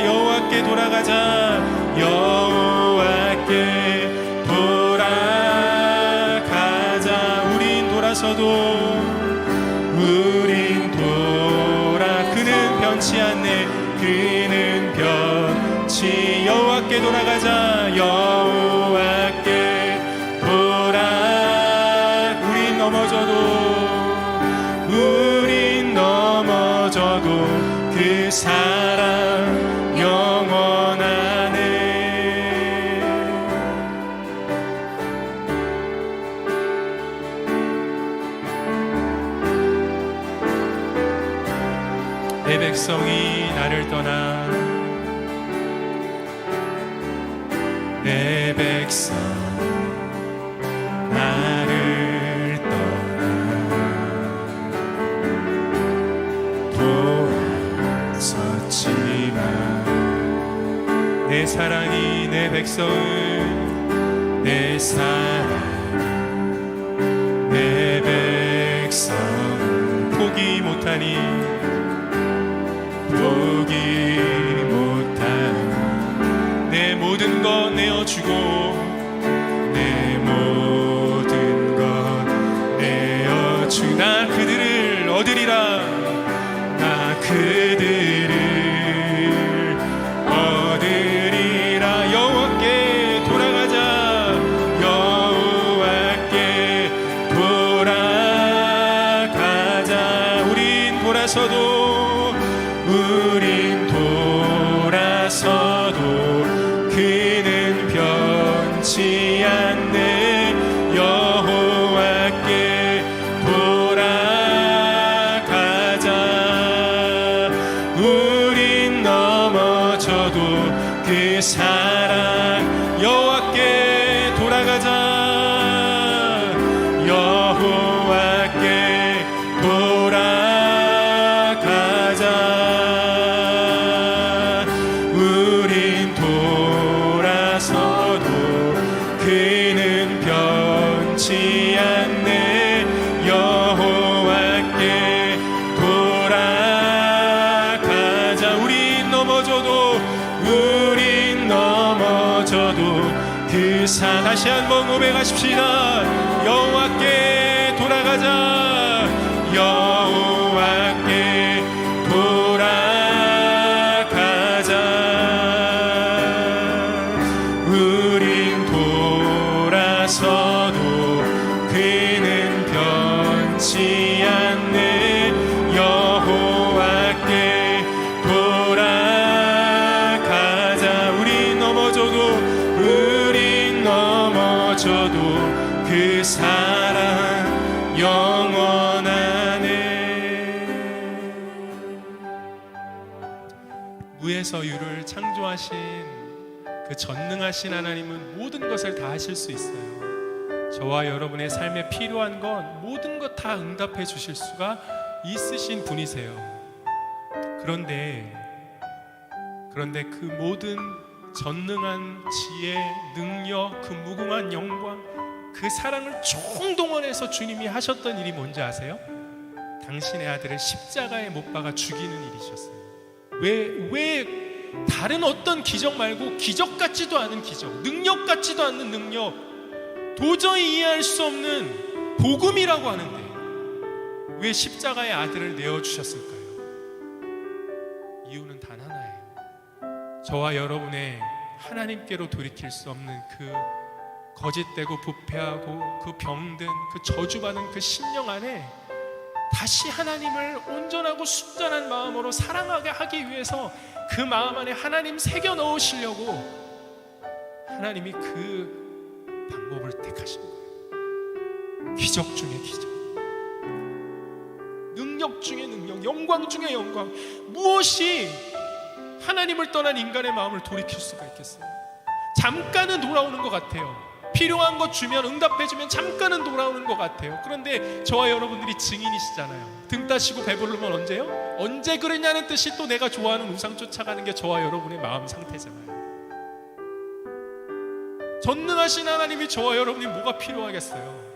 여호와께 돌아가자, 여호와께 돌아가자. 우린 돌아서도 그는 변치 않네, 그는 변치. 여호와께 돌아가자, 여호와께 우린 넘어져도 그 사랑 영원하네. 내 백성이 나를 떠나, 내 백성 나를 떠나 돌아섰지만 내 사랑이 내 백성을, 내 사랑 내 백성 포기 못하니 내 모든 것 내어주고 내 모든 것 내어주. 나 그들을 얻으리라, 나 그들을 얻으리라. 여호와께 돌아가자, 여호와께 돌아가자. 우린 돌아서도 그는 변치 않네. 여호와께 돌아가자. 우린 넘어져도 그 사랑. 여호와께 돌아가자, 여호와께 돌아가자. 그는 변치 않네. 여호와께 돌아가자. 우린 넘어져도 다시 한번 고백하십시다. 여호와께 돌아가자. 여호와께 돌아가자. 우린 돌아서도 그는 변치 않네. 여호와께 돌아가자. 우린 넘어져도 그 사랑 영원하네. 무에서 유를 창조하신 그 전능하신 하나님은 모든 것을 다 하실 수 있어요. 저와 여러분의 삶에 필요한 건 모든 것 다 응답해 주실 수가 있으신 분이세요. 그런데 그 모든 전능한 지혜, 능력, 그 무궁한 영광, 그 사랑을 총동원해서 주님이 하셨던 일이 뭔지 아세요? 당신의 아들을 십자가에 못 박아 죽이는 일이셨어요. 왜 다른 어떤 기적 말고 기적 같지도 않은 기적, 능력 같지도 않는 능력, 도저히 이해할 수 없는 복음이라고 하는데 왜 십자가의 아들을 내어주셨을까요? 이유는 단 하나예요. 저와 여러분의 하나님께로 돌이킬 수 없는 그 거짓되고 부패하고 그 병든 그 저주받은 그 심령 안에 다시 하나님을 온전하고 순전한 마음으로 사랑하게 하기 위해서 그 마음 안에 하나님 새겨 넣으시려고 하나님이 그 방법을 택하신 거예요. 기적 중에 기적, 능력 중에 능력, 영광 중에 영광. 무엇이 하나님을 떠난 인간의 마음을 돌이킬 수가 있겠어요? 잠깐은 돌아오는 것 같아요. 필요한 것 주면, 응답해주면 잠깐은 돌아오는 것 같아요. 그런데 저와 여러분들이 증인이시잖아요. 등 따시고 배부르면 언제요? 언제 그러냐는 뜻이 또 내가 좋아하는 우상 쫓아가는 게 저와 여러분의 마음 상태잖아요. 전능하신 하나님이 저와 여러분이 뭐가 필요하겠어요?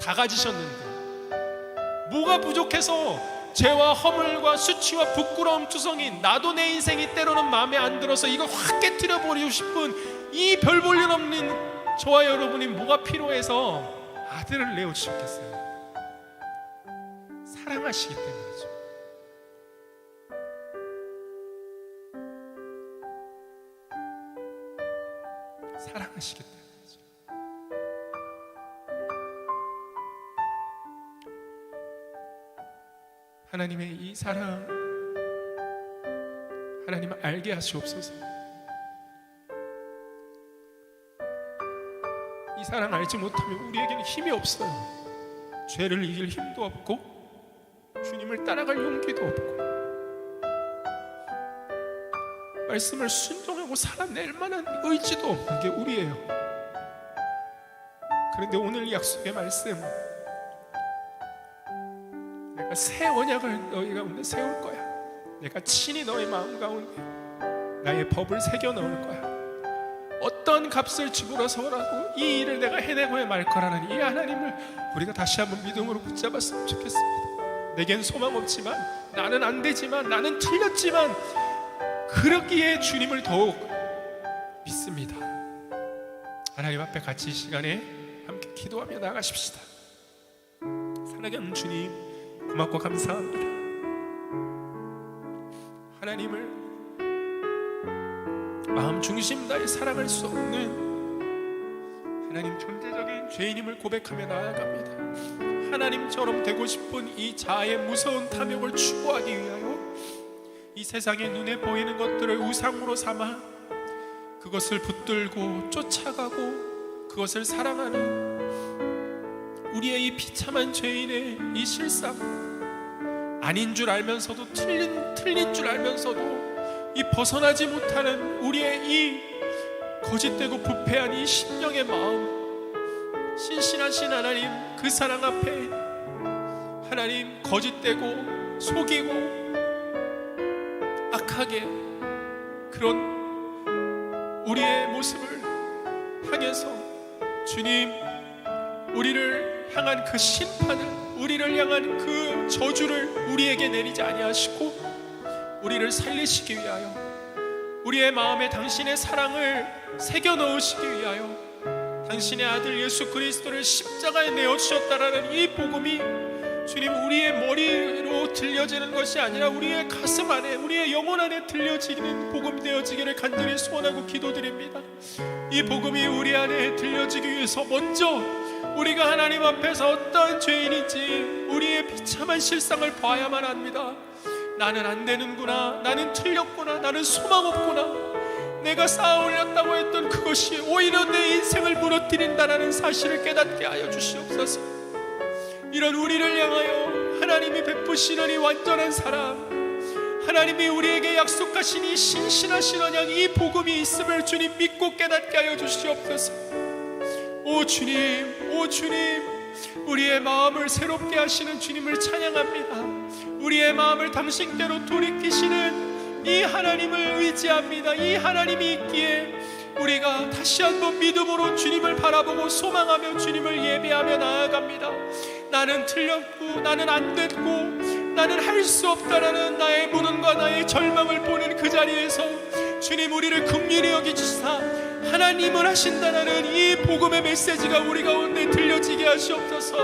다 가지셨는데 뭐가 부족해서 죄와 허물과 수치와 부끄러움 투성인 나도 내 인생이 때로는 마음에 안 들어서 이걸 확 깨트려 버리고 싶은 이 별 볼 일 없는 저와 여러분이 뭐가 필요해서 아들을 내어주셨겠어요? 사랑하시기 때문이죠. 사랑하시기 때문이죠. 하나님의 이 사랑, 하나님을 알게 하시옵소서. 이 사랑 알지 못하면 우리에게는 힘이 없어요. 죄를 이길 힘도 없고 주님을 따라갈 용기도 없고 말씀을 순종하고 살아낼 만한 의지도 없는 게 우리예요. 그런데 오늘 약속의 말씀, 내가 새 언약을 너희 가운데 세울 거야. 내가 친히 너희 마음 가운데 나의 법을 새겨 넣을 거야. 어떤 값을 지불어서라도 이 일을 내가 해내고야 말 거라는 이 하나님을 우리가 다시 한번 믿음으로 붙잡았으면 좋겠습니다. 내겐 소망 없지만, 나는 안 되지만, 나는 틀렸지만 그러기에 주님을 더욱 믿습니다. 하나님 앞에 같이 이 시간에 함께 기도하며 나가십시다. 살아계신 주님, 고맙고 감사합니다. 하나님을 마음 중심 다해 사랑할 수 없는 하나님 존재적인 죄인임을 고백하며 나아갑니다. 하나님처럼 되고 싶은 이 자아의 무서운 탐욕을 추구하기 위하여 이 세상의 눈에 보이는 것들을 우상으로 삼아 그것을 붙들고 쫓아가고 그것을 사랑하는 우리의 이 비참한 죄인의 이 실상, 아닌 줄 알면서도 틀린 줄 알면서도 이 벗어나지 못하는 우리의 이 거짓되고 부패한 이 심령의 마음, 신실하신 하나님 그 사랑 앞에 하나님 거짓되고 속이고 악하게 그런 우리의 모습을 향해서 주님, 우리를 향한 그 심판을, 우리를 향한 그 저주를 우리에게 내리지 아니하시고 우리를 살리시기 위하여, 우리의 마음에 당신의 사랑을 새겨 넣으시기 위하여 당신의 아들 예수 그리스도를 십자가에 내어주셨다라는 이 복음이 주님, 우리의 머리로 들려지는 것이 아니라 우리의 가슴 안에, 우리의 영혼 안에 들려지는 복음 되어지기를 간절히 소원하고 기도드립니다. 이 복음이 우리 안에 들려지기 위해서 먼저 우리가 하나님 앞에서 어떠한 죄인인지 우리의 비참한 실상을 봐야만 합니다. 나는 안 되는구나, 나는 틀렸구나, 나는 소망 없구나, 내가 쌓아 올렸다고 했던 그것이 오히려 내 인생을 무너뜨린다라는 사실을 깨닫게 하여 주시옵소서. 이런 우리를 향하여 하나님이 베푸시는 이 완전한 사랑, 하나님이 우리에게 약속하신 이 신실하신 언약, 이 복음이 있음을 주님 믿고 깨닫게 하여 주시옵소서. 오 주님, 오 주님, 우리의 마음을 새롭게 하시는 주님을 찬양합니다. 우리의 마음을 당신께로 돌이키시는 이 하나님을 의지합니다. 이 하나님이 있기에 우리가 다시 한번 믿음으로 주님을 바라보고 소망하며 주님을 예배하며 나아갑니다. 나는 틀렸고, 나는 안 됐고, 나는 할 수 없다라는 나의 무능과 나의 절망을 보는 그 자리에서 주님, 우리를 긍휼히 여기시사 하나님을 하신다라는 이 복음의 메시지가 우리 가운데 들려지게 하시옵소서.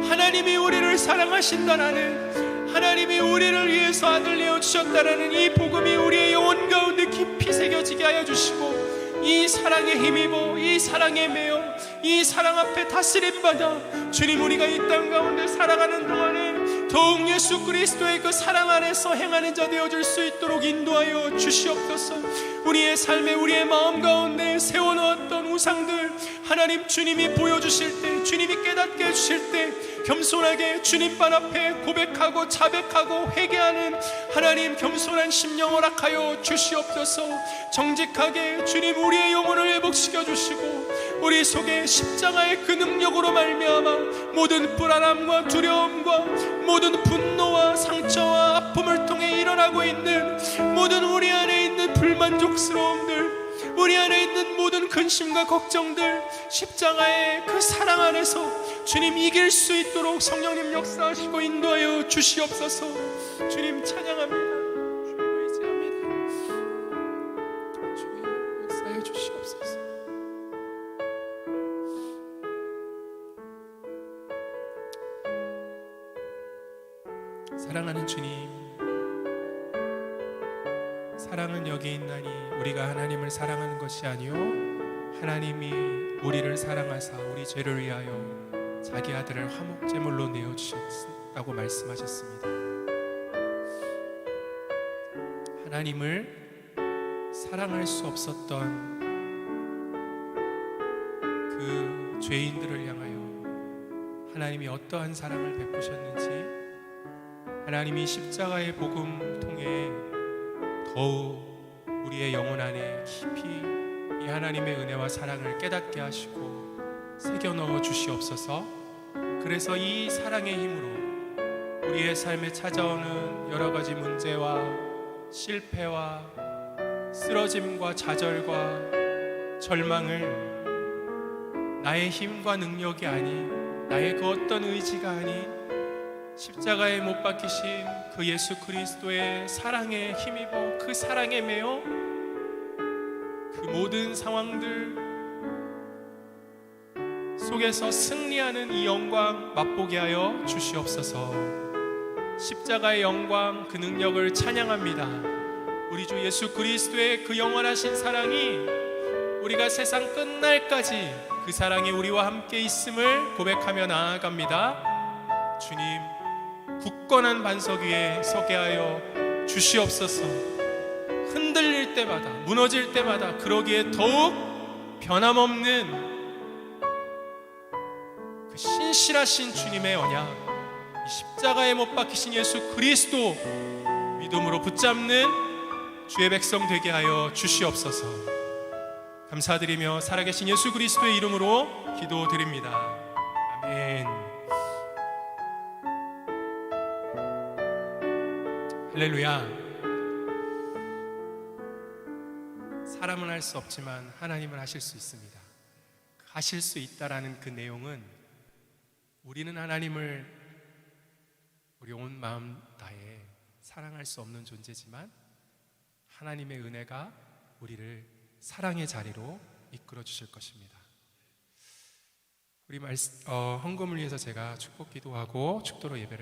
하나님이 우리를 사랑하신다라는, 하나님이 우리를 위해서 아들 내어주셨다라는 이 복음이 우리의 영혼 가운데 깊이 새겨지게 하여 주시고, 이 사랑에 힘입어, 이 사랑에 매여, 이 사랑 앞에 다스림받아 주님, 우리가 이 땅 가운데 살아가는 동안에 더욱 예수 그리스도의 그 사랑 안에서 행하는 자 되어줄 수 있도록 인도하여 주시옵소서. 우리의 삶에, 우리의 마음 가운데 세워놓았던 우상들 하나님, 주님이 보여주실 때, 주님이 깨닫게 해주실 때 겸손하게 주님 발 앞에 고백하고 자백하고 회개하는 하나님, 겸손한 심령 허락하여 주시옵소서. 정직하게 주님, 우리의 영혼을 회복시켜 주시고 우리 속에 십자가의 그 능력으로 말미암아 모든 불안함과 두려움과 모든 분노와 상처와 아픔을 통해 일어나고 있는 모든 우리 안에 있는 불만족스러움들, 우리 안에 있는 모든 근심과 걱정들, 십자가의 그 사랑 안에서 주님 이길 수 있도록 성령님 역사하시고 인도하여 주시옵소서. 주님 찬양합니다. 주님 의지합니다. 주님 역사해 주시옵소서. 사랑하는 주님, 사랑은 여기 있나니 우리가 하나님을 사랑하는 것이 아니요 하나님이 우리를 사랑하사 우리 죄를 위하여 자기 아들을 화목제물로 내어주셨다고 말씀하셨습니다. 하나님을 사랑할 수 없었던 그 죄인들을 향하여 하나님이 어떠한 사랑을 베푸셨는지, 하나님이 십자가의 복음 통해 더욱 우리의 영혼 안에 깊이 이 하나님의 은혜와 사랑을 깨닫게 하시고 새겨 넣어 주시옵소서. 그래서 이 사랑의 힘으로 우리의 삶에 찾아오는 여러 가지 문제와 실패와 쓰러짐과 좌절과 절망을 나의 힘과 능력이 아닌, 나의 그 어떤 의지가 아닌 십자가에 못 박히신 그 예수 그리스도의 사랑에 힘입어 그 사랑에 매여 그 모든 상황들 속에서 승리하는 이 영광 맛보게 하여 주시옵소서. 십자가의 영광, 그 능력을 찬양합니다. 우리 주 예수 그리스도의 그 영원하신 사랑이 우리가 세상 끝날까지 그 사랑이 우리와 함께 있음을 고백하며 나아갑니다. 주님, 굳건한 반석 위에 서게 하여 주시옵소서. 흔들릴 때마다, 무너질 때마다 그러기에 더욱 변함없는 그 신실하신 주님의 언약, 이 십자가에 못 박히신 예수 그리스도 믿음으로 붙잡는 주의 백성 되게 하여 주시옵소서. 감사드리며 살아계신 예수 그리스도의 이름으로 기도드립니다. 아멘. 할렐루야. 사람은 할 수 없지만 하나님은 하실 수 있습니다. 하실 수 있다라는 그 내용은 우리는 하나님을 우리 온 마음 다해 사랑할 수 없는 존재지만 하나님의 은혜가 우리를 사랑의 자리로 이끌어 주실 것입니다. 우리 헌금을 위해서 제가 축복 기도하고 축도로 예배를